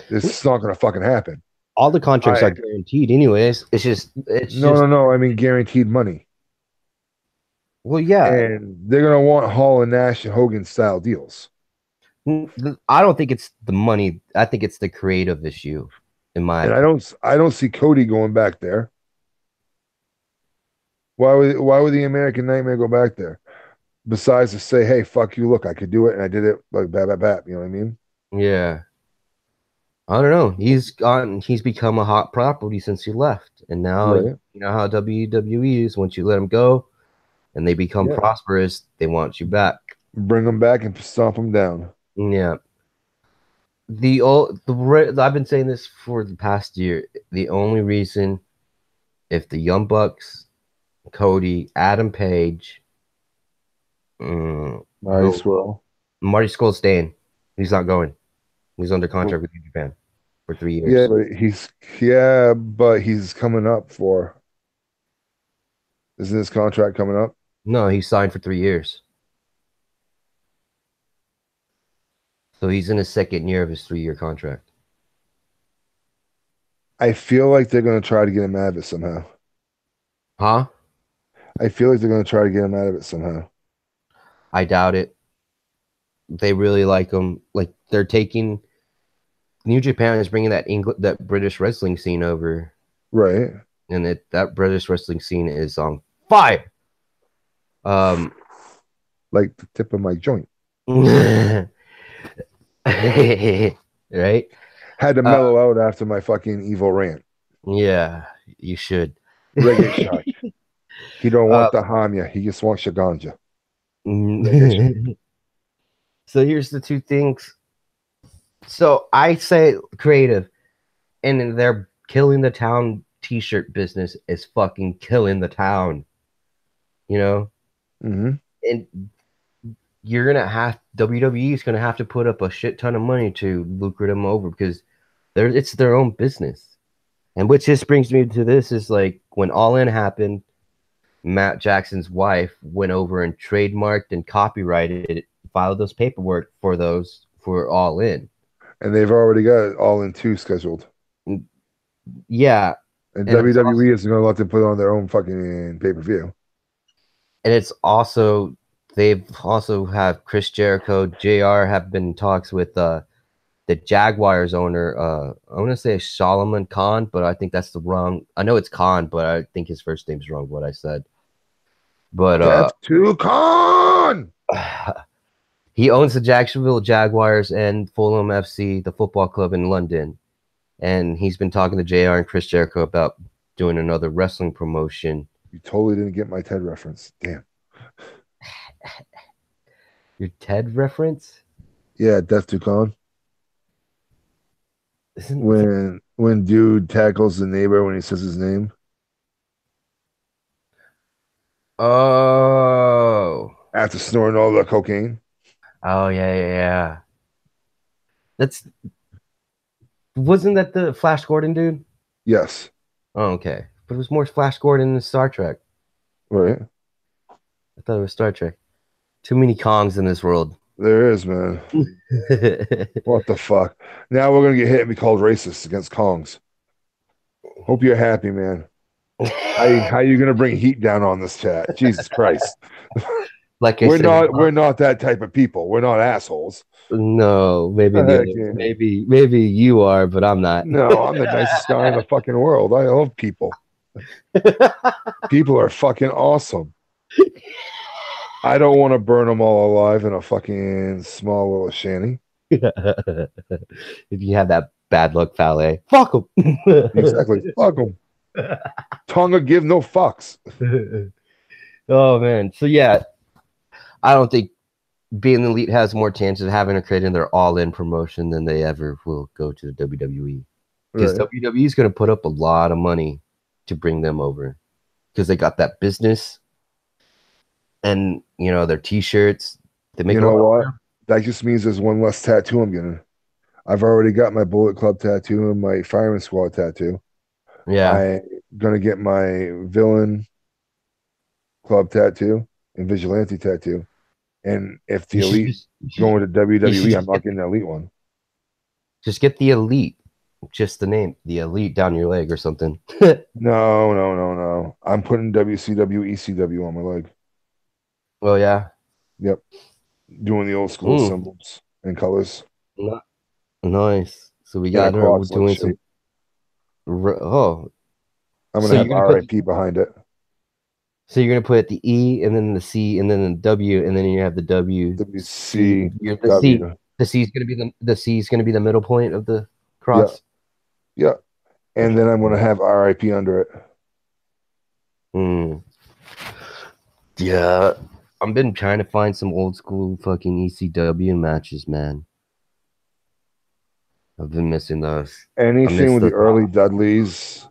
It's not going to fucking happen. All the contracts I are guaranteed anyways. It's no, just no, no. I mean guaranteed money, well, yeah. and they're going to want Hall and Nash and Hogan style deals. I don't think it's the money. I think it's the creative issue, in my And opinion. I don't see Cody going back there. Why would the American Nightmare go back there? Besides to say, hey, fuck you, look, I could do it, and I did it like bap. You know what I mean? Yeah. I don't know. He's become a hot property since he left. And now you Right. know how WWE is. Once you let them go and they become Yeah. prosperous, they want you back. Bring them back and stomp them down. Yeah. I've been saying this for the past year. The only reason, if the Young Bucks, Cody, Adam Page, Might as well. Marty Skull's staying. He's not going. He's under contract with New Japan for 3 years. But he's coming up for. Isn't his contract coming up? No, he's signed for 3 years. So he's in his second year of his 3-year contract. I feel like they're gonna try to get him out of it somehow. Huh? I feel like they're gonna try to get him out of it somehow. I doubt it. They really like him. Like they're taking New Japan is bringing that British wrestling scene over, Right. and that British wrestling scene is on fire. Like the tip of my joint. Right? Had to mellow out after my fucking evil rant. Yeah, you should. Reggae shot. He don't want the hamya. He just wants your ganja. So here's the two things. So I say creative, and they're killing the town. T-shirt business is fucking killing the town. Mm-hmm. And you're gonna have WWE is gonna have to put up a shit ton of money to lucrate them over because it's their own business. And which just brings me to this is like when All In happened, Matt Jackson's wife went over and trademarked and copyrighted, filed those paperwork for All In. And they've already got All In 2 scheduled. Yeah. And And WWE isn't going to let them put it on their own fucking pay-per-view. And it's also, they've also have Chris Jericho, JR have been in talks with the Jaguars owner. I want to say Solomon Khan, but I think that's the wrong. I know it's Khan, but I think his first name's wrong. What I said, but F2 Khan. He owns the Jacksonville Jaguars and Fulham FC, the football club in London, and he's been talking to JR and Chris Jericho about doing another wrestling promotion. You totally didn't get my Ted reference. Damn. Your Ted reference? Yeah, Death to Khan. Isn't when when dude tackles the neighbor when he says his name. Oh. After snorting all the cocaine. Oh yeah, yeah, yeah. That's wasn't that the Flash Gordon dude? Yes. Oh, okay. But it was more Flash Gordon than Star Trek. Right. I thought it was Star Trek. Too many Kongs in this world. There is, man. What the fuck? Now we're gonna get hit and be called racist against Kongs. Hope you're happy, man. How you gonna bring heat down on this chat? Jesus Christ. Like I said, We're not that type of people. We're not assholes. no, maybe the Heck other, yeah. maybe you are, but I'm not. No, I'm the nicest guy in the fucking world. I love people. People are fucking awesome. I don't want to burn them all alive in a fucking small little shanty. If you have that bad luck valet, fuck them. Exactly. Fuck them. Tonga give no fucks. Oh man. So yeah, I don't think being elite has more chances of having a creating their all-in promotion than they ever will go to the WWE. Because Right. WWE is going to put up a lot of money to bring them over because they got that business and their T-shirts. They make You a know lot. what? That just means there's one less tattoo I'm getting. I've already got my Bullet Club tattoo and my Fireman Squad tattoo. Yeah, I'm gonna get my Villain Club tattoo and Vigilante tattoo. And if the you should Elite just going to you should WWE, I'm not getting the Elite one. just get the elite, just the name, the elite down your leg or something. No, no, no, no. I'm putting WCW, ECW on my leg. Well, yeah. Yep. Doing the old school Mm, symbols and colors nice. So we in a got her cross like doing some. shape. Oh, I'm so gonna you're have gonna put RIP behind it. so you're gonna put the E and then the C and then the W and then you have the W C. You're the C. WCW. The C is gonna be the C is gonna be the middle point of the Yeah, cross. yeah. And then I'm gonna have RIP under it. Mm. Yeah, I've been trying to find some old school fucking ECW matches, man. I've been missing those. I Anything miss with the the early Dudleys,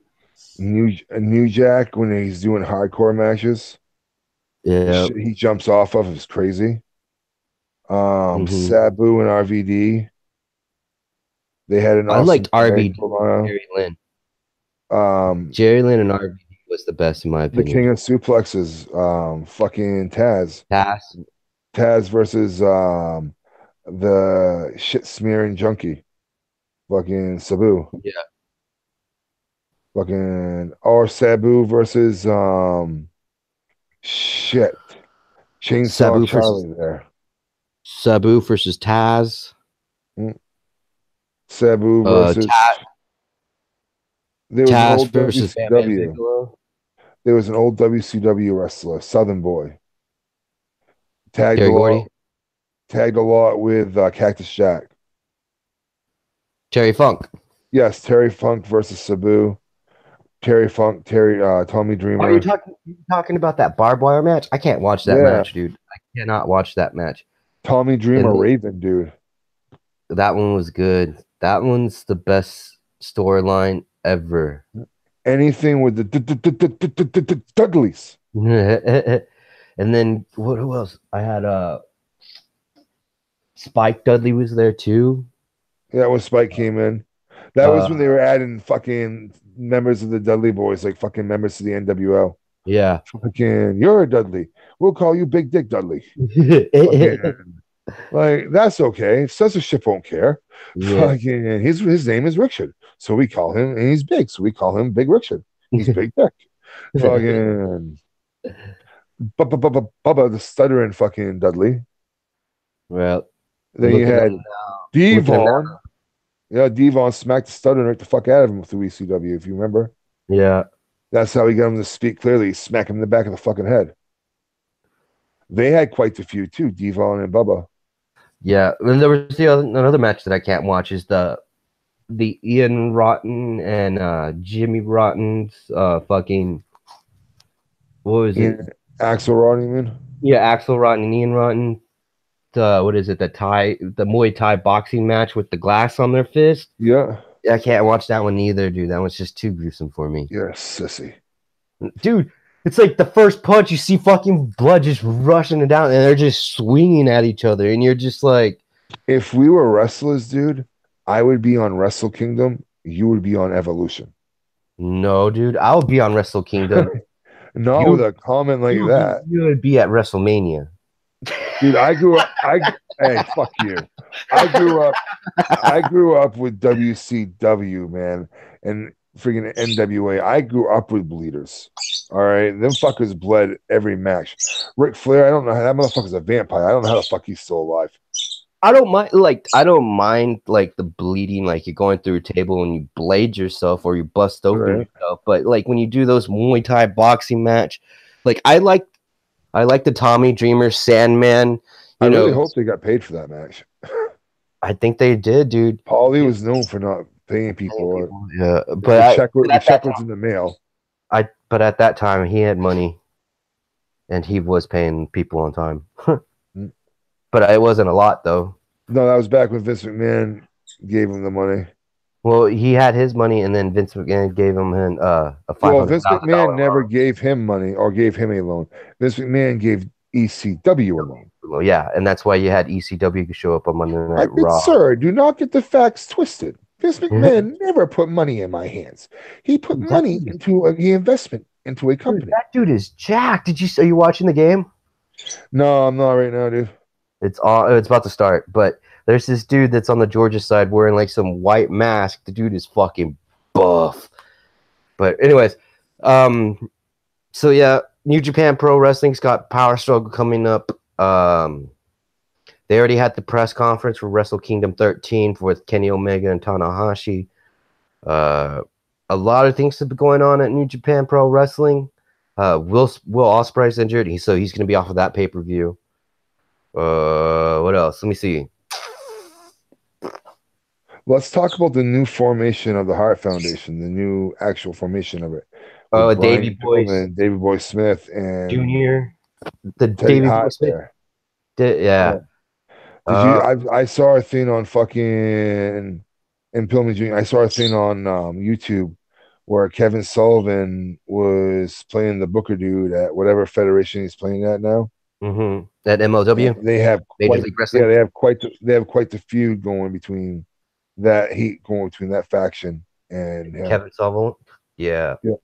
New Jack when he's doing hardcore matches, the yeah. shit he jumps off of is crazy. Hmm. Sabu and RVD, they had an I awesome liked tag RVD, for a while. Jerry Lynn. Um, Jerry Lynn and RVD was the best in my the opinion. King of Suplexes, fucking Cass, Taz versus the shit smearing junkie, fucking Sabu, yeah, fucking or Sabu versus shit Chainsaw Sabu versus Charlie there. Taz. Mm. Sabu versus there was an Taz old versus Bam Bam WCW. Bigelow. There was an old WCW wrestler, Southern Boy, tagged a Terry lot, Gordy, tagged a lot with Cactus Jack. Terry Funk. Yes, Terry Funk versus Sabu. Terry Funk, Tommy Are you Dreamer. talking about that barbed wire match? I can't watch that Yeah, match, dude. I cannot watch that match. Tommy Dreamer, And Raven, dude. that one was good. That one's the best storyline ever. Anything with the Dudleys. And then who else? I had Spike Dudley was there too. Yeah, when Spike came in. That was when Uh they were adding fucking members of the Dudley Boys, like fucking members to the NWO. yeah. Fucking, you're a Dudley. We'll call you Big Dick Dudley. Fucking, like, that's okay. Censorship won't care. Yeah. Fucking, his name is Richard. So we call him, and he's big. So we call him Big Richard. He's Big Dick. Fucking, Bubba the stuttering fucking Dudley. Well, Then you had look at him now. Devon. Yeah, Devon smacked the stuttering right the fuck out of him through ECW, if you remember. Yeah. That's how he got him to speak clearly. Smack him in the back of the fucking head. They had quite the feud too, Devon and Bubba. Yeah. And there was another match that I can't watch is the Ian Rotten and Jimmy Rotten's fucking what was it? Axel Rotten, you mean? Yeah, Axel Rotten and Ian Rotten. What is it? The Muay Thai boxing match with the glass on their fist. Yeah. I can't watch that one either, dude. That one's just too gruesome for me. You're a sissy. Dude, it's like the first punch, you see fucking blood just rushing down, and they're just swinging at each other, and you're just like, If we were wrestlers, dude, I would be on Wrestle Kingdom. You would be on Evolution. no, dude, I'll be on Wrestle Kingdom. Not with You, a comment like that. you would be at WrestleMania. Dude, I grew up. Hey, fuck you. I grew up with WCW, man, and freaking NWA. I grew up with bleeders. All right, them fuckers bled every match. Ric Flair, I don't know how that motherfucker's a vampire. I don't know how the fuck he's still alive. I don't mind like the bleeding, like you're going through a table and you blade yourself or you bust open Right. yourself. But like when you do those Muay Thai boxing match, like I like the Tommy Dreamer Sandman. I really hope they got paid for that match. I think they did, dude. Paulie was known for not paying people. Yeah, The check was in the mail. but at that time he had money, and he was paying people on time. But it wasn't a lot though. No, that was back when Vince McMahon gave him the money. Well, he had his money, and then Vince McMahon gave him a Well, Vince $500,000 McMahon never loan. gave him money or gave him a loan. Vince McMahon gave ECW a loan. Well, yeah, and that's why you had ECW show up on Monday Night Raw. Sir, do not get the facts twisted. Vince McMahon never put money in my hands. He put money into the investment into a company. Dude, that dude is jacked. Are you watching the game? No, I'm not right now, dude. It's about to start, but there's this dude that's on the Georgia side wearing like some white mask. The dude is fucking buff. But anyways, so yeah, New Japan Pro Wrestling's got Power Struggle coming up. They already had the press conference for Wrestle Kingdom 13 with Kenny Omega and Tanahashi. A lot of things have been going on at New Japan Pro Wrestling. Will Ospreay's injured, so he's going to be off of that pay-per-view. What else? Let me see. Let's talk about the new formation of the Hart Foundation, the new actual formation of it. Oh, Davey Boy Smith and Junior. The Teddy Davey Boy Hart Smith. yeah. I saw a thing on fucking and Pillman Jr. I saw a thing on YouTube where Kevin Sullivan was playing the Booker dude at whatever federation he's playing at now. Mm-hmm. At MLW, they have Major League Wrestling. Yeah, they have quite the feud going between that faction and Kevin Sullivan. Yeah. Yeah.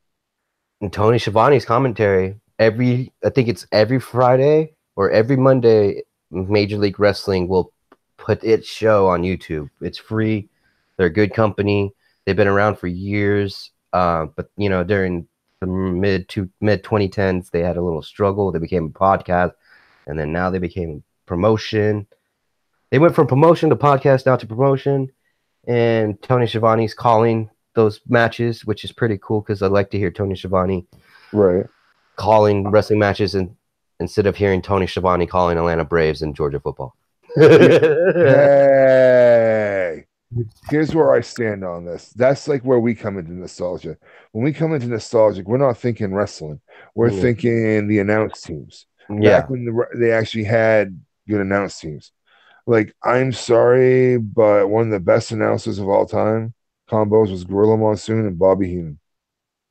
And Tony Schiavone's commentary I think it's every Friday or every Monday. Major League Wrestling will put its show on YouTube. It's free. They're a good company. They've been around for years. But you know, during the mid 2010s, they had a little struggle. They became a podcast, and then now they became promotion. They went from promotion to podcast now to promotion, and Tony Schiavone's calling those matches, which is pretty cool because I like to hear Tony Schiavone calling wrestling matches and instead of hearing Tony Schiavone calling Atlanta Braves and Georgia football. Hey, here's where I stand on this. That's like where we come into nostalgia. When we come into nostalgic, we're not thinking wrestling. We're thinking the announce teams. Yeah. Back when they actually had good announce teams. Like, I'm sorry, but one of the best announcers of all time combos was Gorilla Monsoon and Bobby Heenan.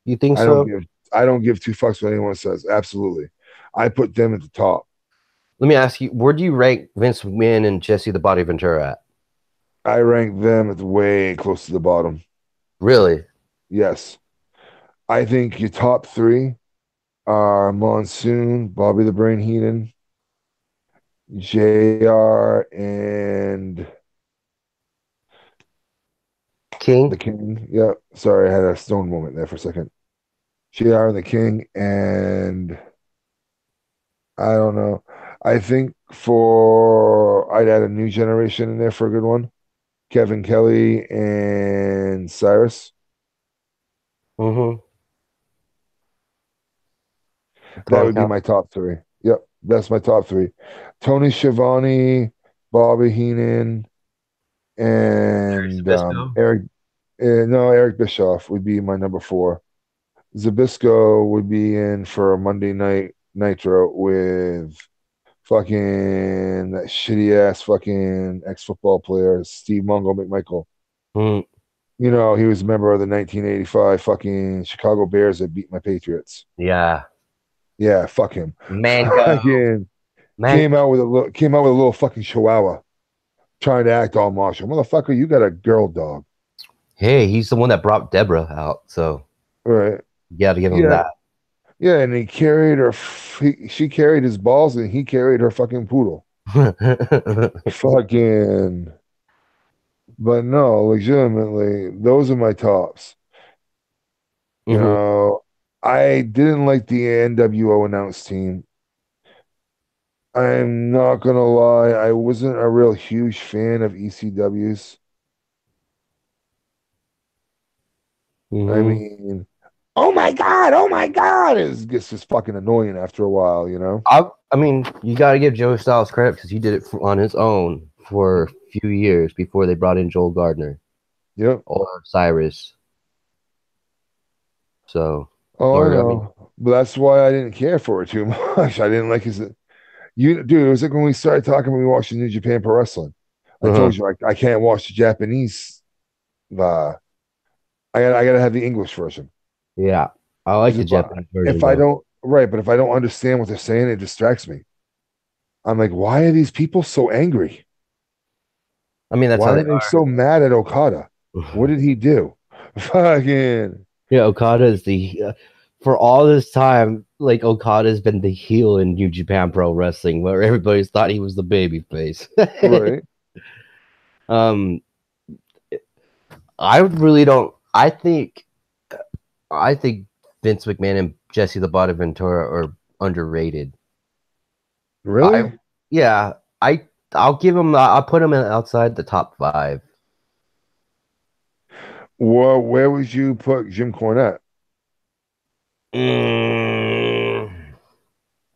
You think so? I don't give two fucks what anyone says. Absolutely. I put them at the top. Let me ask you, where do you rank Vince McMahon and Jesse the Body Ventura at? I rank them at way close to the bottom. Really? Yes. I think your top three are Monsoon, Bobby the Brain Heenan, JR, and King. The King. Yeah. Sorry, I had a stone moment there for a second. JR and The King, and I don't know. I think I'd add a new generation in there for a good one. Kevin Kelly and Cyrus. Mm-hmm. That would be my top three. Yep, that's my top three. Tony Schiavone, Bobby Heenan, and Eric Bischoff would be my number 4. Zbyszko would be in for a Monday Night Nitro with fucking that shitty ass fucking ex-football player Steve Mongo McMichael. You know, he was a member of the 1985 fucking Chicago Bears that beat my Patriots. Yeah. Yeah, fuck him. Mango. Fucking Man. came out with a little fucking chihuahua trying to act all martial. Motherfucker, you got a girl dog. Hey, he's the one that brought Deborah out. So All right. you got to give him Yeah. that. Yeah, and he carried her she carried his balls and he carried her fucking poodle. Fucking but no, legitimately, those are my tops. You Hmm. know, I didn't like the NWO announce team. I'm not gonna lie, I wasn't a real huge fan of ECW's. I Hmm. mean, oh my God, it gets just fucking annoying after a while, you know? I mean, you got to give Joe Styles credit because he did it on his own for a few years before they brought in Joel Gardner Yep. or Cyrus. So, Oh, I or I mean, know. But that's why I didn't care for it too much. I didn't like his you dude, it was like when we started talking when we watched New Japan Pro Wrestling. I uh-huh. told you I can't watch the Japanese uh I gotta have the English version. Yeah, I like Because the Japanese version if I though. don't right, but if I don't understand what they're saying, it distracts me. I'm like, why are these people so angry? I mean, that's how Why they are they so mad at Okada? What are. did he do? Fucking Yeah, Okada is the for all this time, like Okada's been the heel in New Japan Pro Wrestling, where everybody's thought he was the baby face. right. um, I really don't. I think Vince McMahon and Jesse the Body Ventura are underrated. I Really? yeah, I'll give him. I'll put him outside the top five. Well, where would you put Jim Cornette? Mm,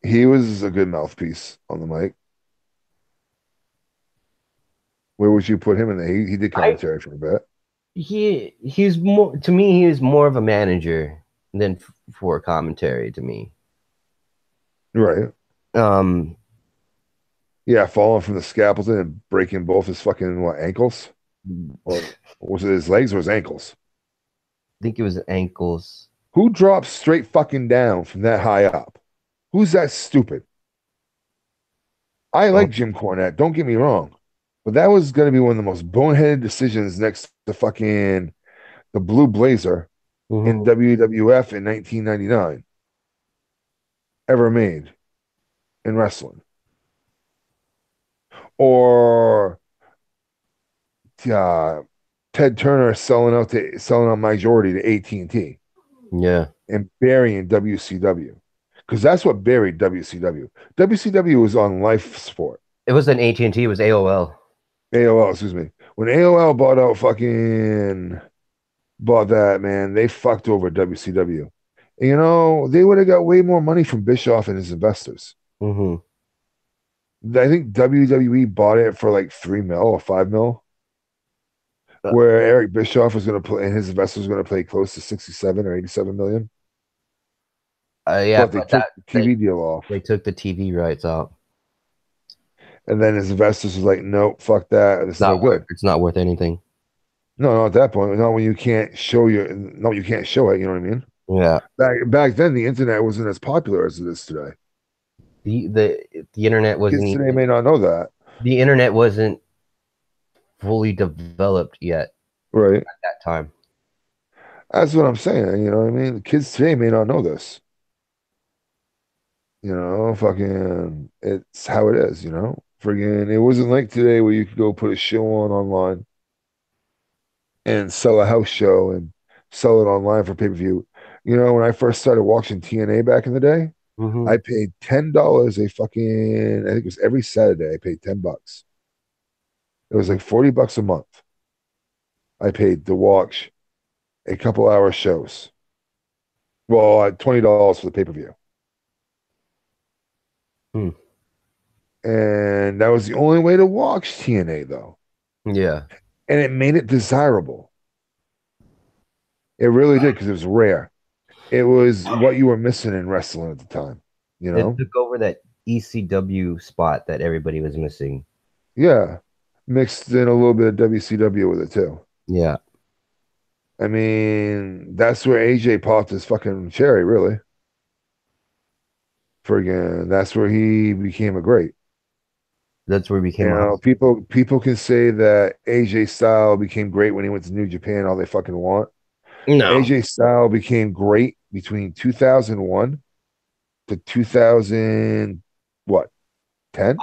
He was a good mouthpiece on the mic. Where would you put him in there? He did I commentary for a bit. he's more to me. He is more of a manager than for commentary to me. Right. Um, Yeah, falling from the scaffolding and breaking both his fucking what ankles? I Or was it his legs or his ankles? think it was ankles. Who drops straight fucking down from that high up? Who's that stupid? I Oh, like Jim Cornette, don't get me wrong. But that was gonna be one of the most boneheaded decisions next to fucking the Blue Blazer in mhm. WWF in 1999 ever made in wrestling. Or uh, Ted Turner selling out majority to AT&T Yeah, and burying WCW because that's what buried WCW. WCW was on Life Sport. it was an AT&T. It was AOL. AOL, excuse me. When AOL bought that, man, they fucked over WCW. You know, they would have got way more money from Bischoff and his investors. Hmm. I think WWE bought it for like 3 mil or 5 mil, Uh, where Eric Bischoff was going to play and his investors were going to play close to 67 or 87 million. yeah, But they but took the they TV deal they off. took the TV rights out. And then his investors was like, nope, fuck that. This is no good. It's not worth anything. No, no, at that point, not when you can't show no, you can't show it. You know what I mean? Yeah, Back then, the internet wasn't as popular as it is today. the internet wasn't Kids today even may not know that, the internet wasn't fully developed yet right? at that time. That's what I'm saying. You know what I mean? The kids today may not know this. You know, fucking, it's how it is. You know, friggin', it wasn't like today where you could go put a show on online and sell a house show and sell it online for pay-per-view. You know, when I first started watching TNA back in the day, Hmm. I paid $10 a fucking, I think it was every Saturday, I paid $10. It was like $40 a month. I paid to watch a couple hour shows. Well, $20 for the pay-per-view. Hmm. And that was the only way to watch TNA though. Yeah, And it made it desirable. It really did because it was rare. It was what you were missing in wrestling at the time, you it know? took over that ECW spot that everybody was missing. Yeah. Mixed in a little bit of WCW with it too. Yeah, I mean, that's where AJ popped his fucking cherry, really. Friggin', that's where he became a great. That's where he You became a know, hustler. people can say that AJ Styles became great when he went to New Japan, all they fucking want. No, AJ Styles became great between 2001 to 2000, what, 10?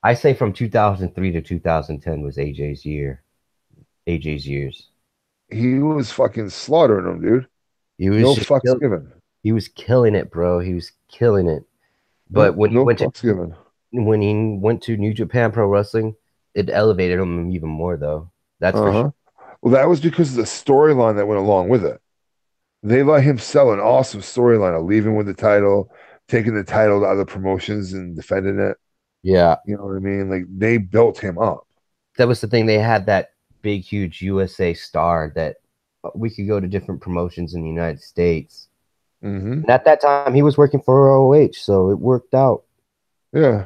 I say from 2003 to 2010 was AJ's year. AJ's years. He was fucking slaughtering them, dude. He was No just fucks given. he was killing it, bro. He was killing it. But Nope, no fucks given. when he went to New Japan Pro Wrestling, it elevated him even more, though. That's for sure. Uh-huh. Well, that was because of the storyline that went along with it. They let him sell an awesome storyline of leaving with the title, taking the title to other promotions and defending it. Yeah, You know what I mean? Like they built him up. that was the thing. They had that big, huge USA star that we could go to different promotions in the United States. Hmm. And at that time, he was working for OH, so it worked out. Yeah,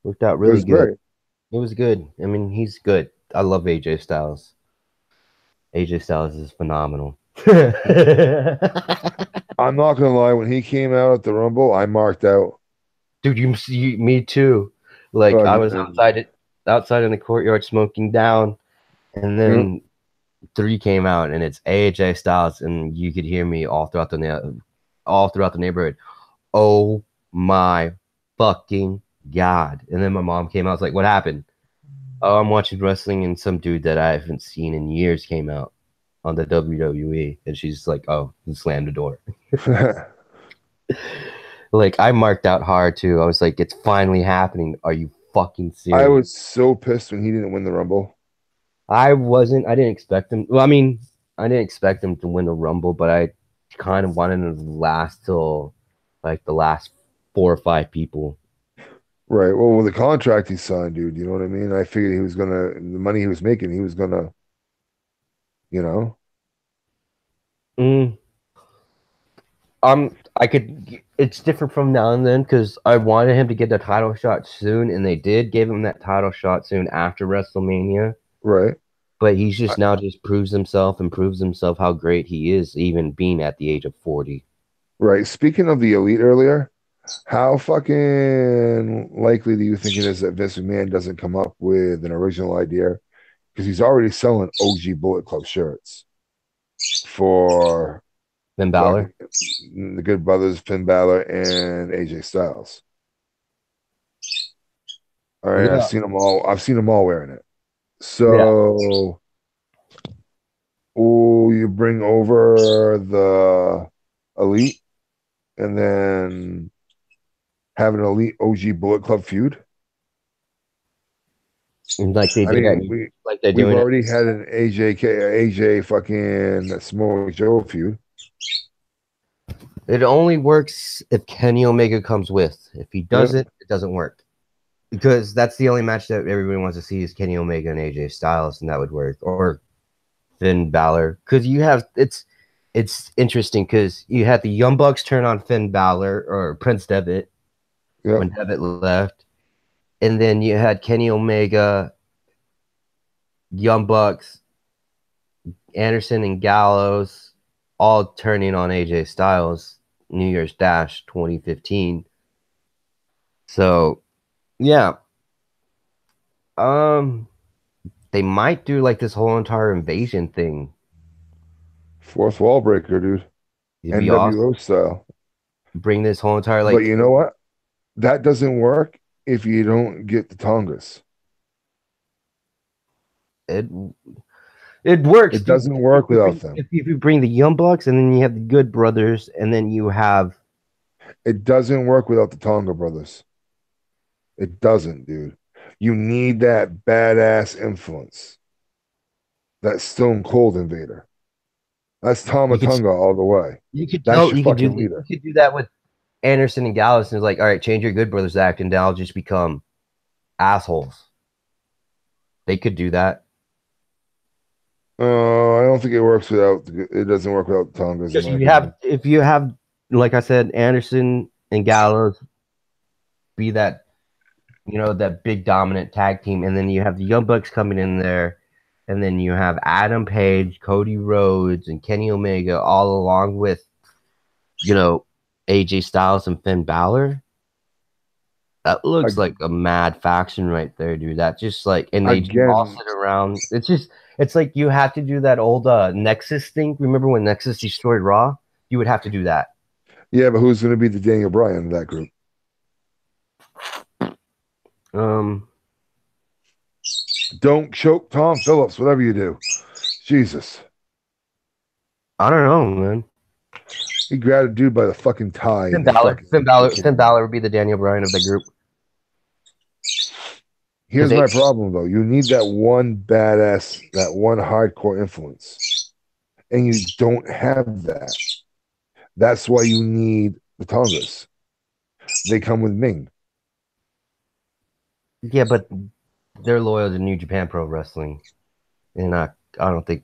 Worked out it really was good. great. It was good. I mean, he's good. I love AJ Styles. AJ Styles is phenomenal. I'm not gonna lie, when he came out at the Rumble, I marked out. Dude, you see me too. Like I was Fucking, outside in the courtyard smoking down, and yeah. then three came out, and it's AJ Styles, and you could hear me all throughout the neighborhood. Oh my fucking god! And then my mom came out. I was like, "What happened?" Oh, I'm watching wrestling, and some dude that I haven't seen in years came out on the WWE, and she's like, "Oh," and slammed the door. Like I marked out hard too. I was like, "It's finally happening. Are you fucking I serious?" was so pissed when he didn't win the Rumble. I wasn't. I didn't expect him. Well, I mean, I didn't expect him to win the Rumble, but I kind of wanted him to last till like the last four or five people. Right. Well, with the contract he signed, dude, you know what I mean? I figured he was gonna, the money he was making, he was gonna, you know. Mm, I could. It's different from now and then because I wanted him to get the title shot soon, and they did give him that title shot soon after WrestleMania. Right. But he's I- just now just proves himself and proves himself how great he is, even being at the age of 40. Right. Speaking of the elite earlier, how fucking likely do you think it is that Vince McMahon doesn't come up with an original idea? Because he's already selling OG Bullet Club shirts for Finn fucking Balor. the Good Brothers, Finn Balor, and AJ Styles. All right, I've Yeah, seen them all. I've seen them all wearing it. yeah. So, oh, you bring over the elite and then have an elite OG Bullet Club feud. And like they I did at mean, like they're we've doing it. already had an AJ fucking Samoa Joe feud. It only works if Kenny Omega comes with. If he Yeah, doesn't, it doesn't work. Because that's the only match that everybody wants to see is Kenny Omega and AJ Styles, and that would work. Or Finn Balor. Because you have it's interesting because you had the Young Bucks turn on Finn Balor or Prince Devitt yeah. when Devitt left. And then you had Kenny Omega, Young Bucks, Anderson and Gallows all turning on AJ Styles New Year's Dash 2015. So yeah, um, they might do like this whole entire invasion thing. Fourth wall breaker, dude. It'd be awesome. NWO style. Bring this whole entire But like you know what? That doesn't work if you don't get the Tongas. it. It works, It dude. doesn't work without them. If you bring the Young Bucks and then you have the Good Brothers and then you have It doesn't work without the Tonga brothers. It doesn't, dude. You need that badass influence. That Stone Cold Invader. That's you could Tama all the way. That's your you could do fucking you leader. could do that with Anderson and Gallows and it's like, all right, change your Good Brothers act and they'll just become assholes. They could do that. I don't think it works without. It doesn't work without the Tongas, in Because my opinion. if you have like I said, Anderson and Gallows be that that big dominant tag team, and then you have the Young Bucks coming in there, and then you have Adam Page, Cody Rhodes, and Kenny Omega, all along with, AJ Styles and Finn Balor. That looks like a mad faction right there, dude. That just like, and they all sit around. It's like you have to do that old Nexus thing. Remember when Nexus destroyed Raw? You would have to do that. Yeah, but who's going to be the Daniel Bryan of that group? Don't choke Tom Phillips, whatever you do. Jesus. I don't know, man. He grabbed a dude by the fucking tie. Finn Balor would be the Daniel Bryan of the group. Here's my problem, though. You need that one badass, that one hardcore influence. And you don't have that. That's why you need the Tongas. They come with Ming. Yeah, but they're loyal to New Japan Pro Wrestling. And I don't think...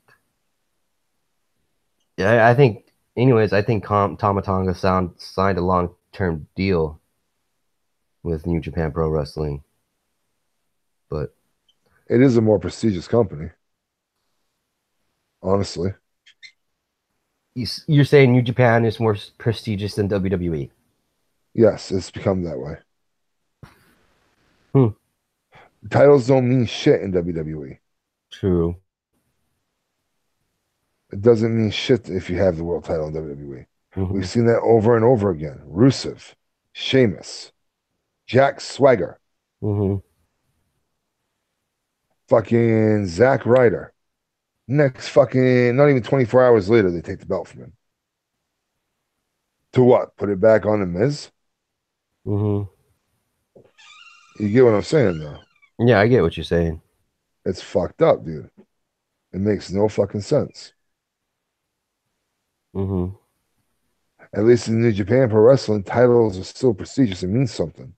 Yeah, I think... Anyways, I think Tama Tonga signed a long-term deal with New Japan Pro Wrestling. But... It is a more prestigious company. Honestly. You're saying New Japan is more prestigious than WWE? Yes, it's become that way. Titles don't mean shit in WWE. True. It doesn't mean shit if you have the world title in WWE. We've seen that over and over again. Rusev, Sheamus, Jack Swagger, fucking Zack Ryder. Next fucking, not even 24 hours later, they take the belt from him. To what? Put it back on the Miz? You get what I'm saying, though? Yeah, I get what you're saying. It's fucked up, dude. It makes no fucking sense. At least in New Japan Pro Wrestling, titles are still prestigious. It means something.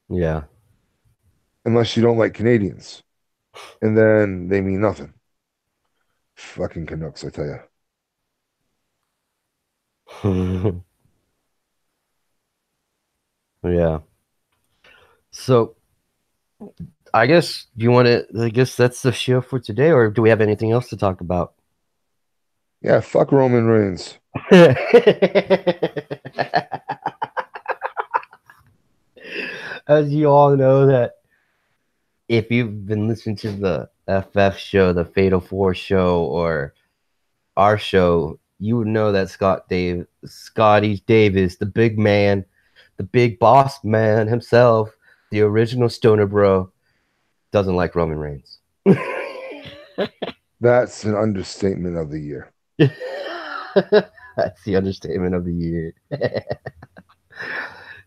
Yeah. Unless you don't like Canadians. And then they mean nothing. Fucking Canucks, I tell you. Yeah. So, I guess that's the show for today, or do we have anything else to talk about? Yeah, fuck Roman Reigns. As you all know, that if you've been listening to the FF show, the Fatal 4 show, or our show, you would know that Scotty Davis, the big man, the big boss man himself, the original Stoner Bro, doesn't like Roman Reigns. That's an understatement of the year. That's the understatement of the year.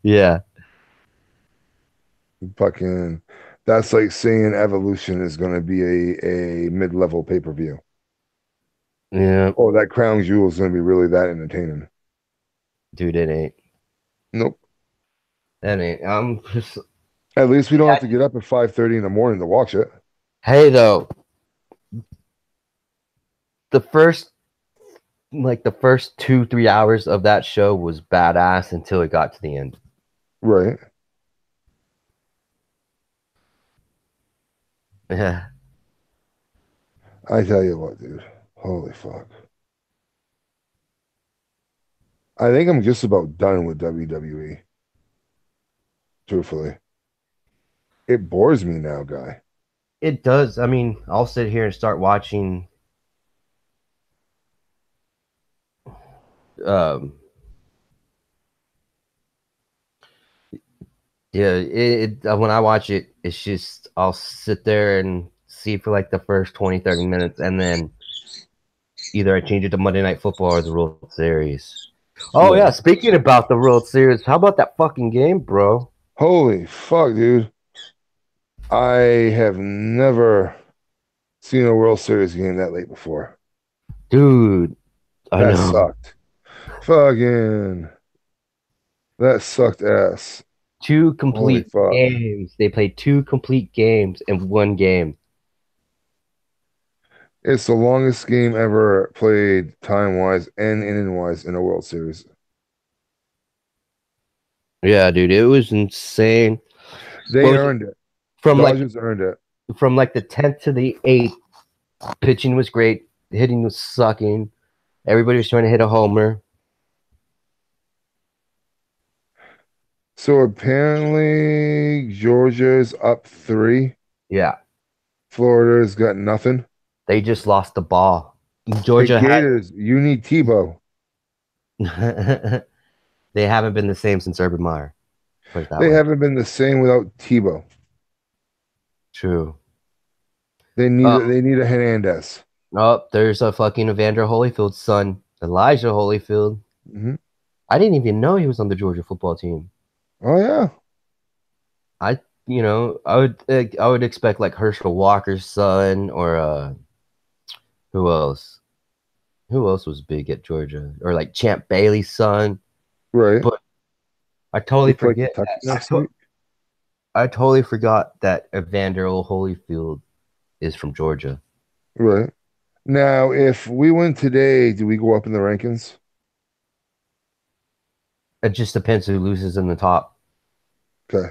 Yeah. Fucking, that's like saying Evolution is going to be a mid-level pay-per-view. Yeah. Oh, that Crown Jewel is going to be really that entertaining. Dude, it ain't. Nope. That ain't. At least we don't have to get up at 5:30 in the morning to watch it. Hey, though. The first 2-3 hours of that show was badass until it got to the end. Right. Yeah. I tell you what, dude. Holy fuck. I think I'm just about done with WWE. Truthfully. It bores me now, guy. It does. I mean, I'll sit here and start watching when I watch it, it's just I'll sit there and see for like the first 20-30 minutes, and then either I change it to Monday Night Football or the World Series. Oh yeah, speaking about the World Series, how about that fucking game, bro? Holy fuck, dude. I have never seen a World Series game that late before. Dude, that sucked. Fucking, that sucked ass. 2 complete games. They played 2 complete games in one game. It's the longest game ever played time-wise and inning-wise in a World Series. Yeah, dude, it was insane. They earned it. from like Dodgers earned it. from like the 10th to the 8th, pitching was great, hitting was sucking. Everybody was trying to hit a homer. So apparently Georgia's up 3. Yeah, Florida's got nothing. they just lost the ball. Hey Georgia Gators, you need Tebow. had they haven't been the same since Urban Meyer. Put it that They way. haven't been the same without Tebow. True. They need a Hernandez. Oh, there's a fucking Evander Holyfield's son, Elijah Holyfield. Hmm. I didn't even know he was on the Georgia football team. Oh yeah, I would expect like Herschel Walker's son or who else? Who else was big at Georgia? Or like Champ Bailey's son. right. But I totally They play forget Kentucky that. next week. I totally forgot that Evander Holyfield is from Georgia. Right. Now, if we win today, do we go up in the rankings? It just depends who loses in the top. Okay.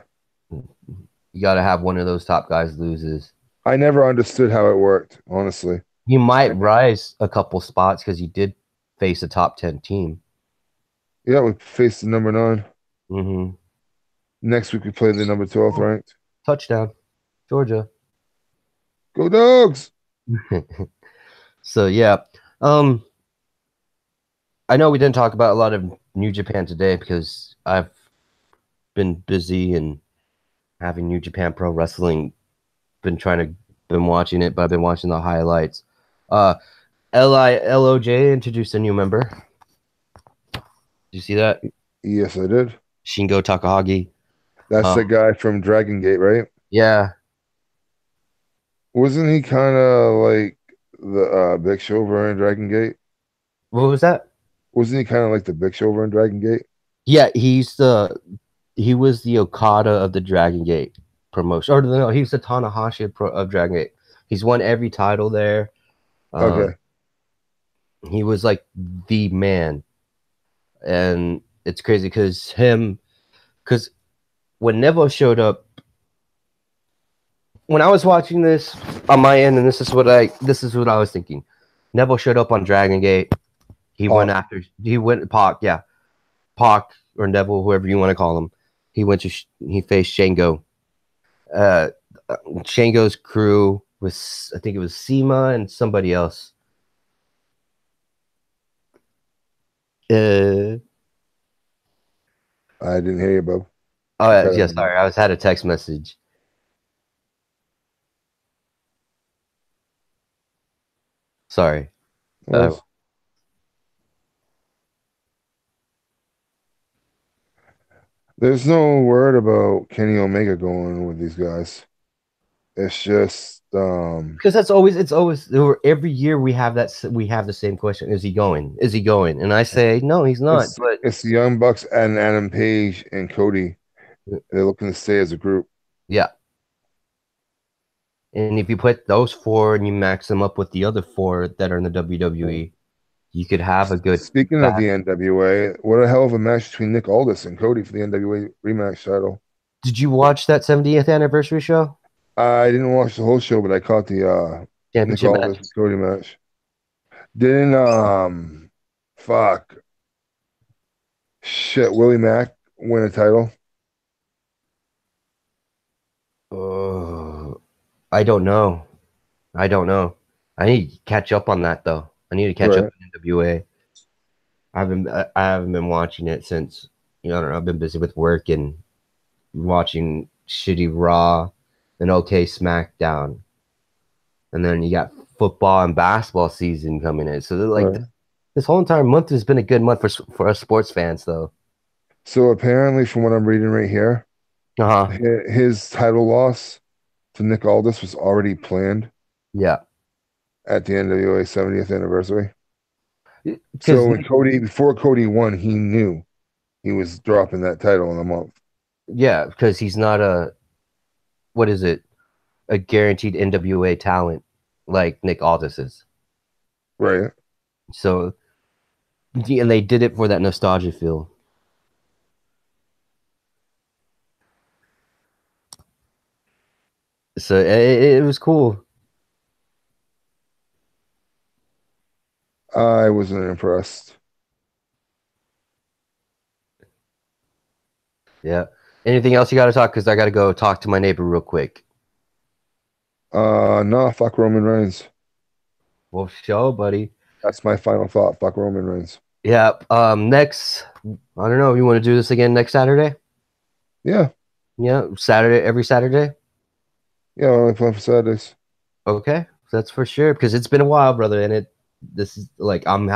You got to have one of those top guys loses. I never understood how it worked, honestly. You might rise a couple spots because you did face a top 10 team. Yeah, we faced the number 9. Mm-hmm. Next week we play the number 12 ranked. Touchdown, Georgia. Go Dogs! So yeah, I know we didn't talk about a lot of New Japan today because I've been busy and having New Japan Pro Wrestling. Been watching it, but I've been watching the highlights. LOJ introduced a new member. Did you see that? Yes, I did. Shingo Takahagi. That's the guy from Dragon Gate, right? Yeah. Wasn't he kind of like the Big Show over in Dragon Gate? What was that? Wasn't he kind of like the Big Show over in Dragon Gate? Yeah, he was the Okada of the Dragon Gate promotion. Or no, he's the Tanahashi of Dragon Gate. He's won every title there. Okay. He was like the man. And it's crazy because when Neville showed up, when I was watching this on my end, and this is what I was thinking. Neville showed up on Dragon Gate. He went Pac, yeah. Pac or Neville, whoever you want to call him. He faced Shango. Shango's crew was, I think it was Seema and somebody else. I didn't hear you, Bo. Oh yeah, sorry. I had a text message. Sorry. There's no word about Kenny Omega going with these guys. It's just because it's always every year we have the same question. Is he going? Is he going? And I say no, he's not. But it's the Young Bucks and Adam Page and Cody. They're looking to stay as a group. Yeah. And if you put those 4 and you max them up with the other 4 that are in the WWE, you could have a good. Speaking of the NWA, what a hell of a match between Nick Aldis and Cody for the NWA rematch title. Did you watch that 70th anniversary show? I didn't watch the whole show, but I caught the Nick Aldis and Cody match. Didn't Willie Mack win a title? I don't know. I need to catch up on that though. I need to catch up on NWA. I haven't been watching it since, I don't know, I've been busy with work and watching shitty Raw and okay SmackDown. And then you got football and basketball season coming in. So this whole entire month has been a good month for us sports fans though. So apparently from what I'm reading right here, his title loss to Nick Aldis was already planned. Yeah. At the NWA 70th anniversary. So before Cody won, he knew he was dropping that title in a month. Yeah, because he's not a guaranteed NWA talent like Nick Aldis is. Right. So, and they did it for that nostalgia feel. So it was cool. I wasn't impressed. Yeah. Anything else you got to talk? Because I got to go talk to my neighbor real quick. No, fuck Roman Reigns. Well, show, buddy. That's my final thought. Fuck Roman Reigns. Yeah. Next, I don't know. You want to do this again next Saturday? Yeah, Yeah, Saturday, every Saturday. yeah, I only plan for Saturdays. Okay, that's for sure. Because it's been a while, brother, and this is like I'm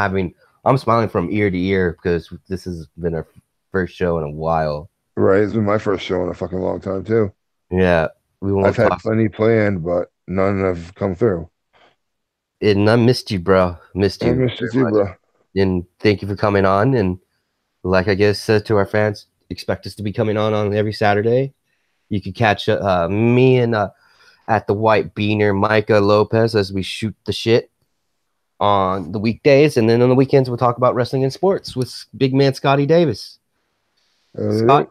smiling from ear to ear because this has been our first show in a while. Right, it's been my first show in a fucking long time too. Yeah, we I've won't had talk. plenty planned, but none have come through. And I missed you, bro. Missed I you missed you very too, much. bro. And thank you for coming on. And like I guess said to our fans, expect us to be coming on every Saturday. You can catch me and at the White Beaner, Micah Lopez, as we shoot the shit on the weekdays, and then on the weekends we'll talk about wrestling and sports with big man Scotty Davis. Yep. Scott,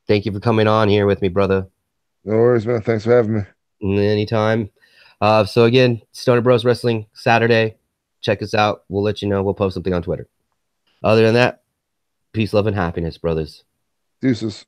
thank you for coming on here with me, brother. No worries, man. Thanks for having me. Anytime. So again, Stoner Bros Wrestling Saturday. Check us out. We'll let you know. We'll post something on Twitter. Other than that, peace, love, and happiness, brothers. Deuces.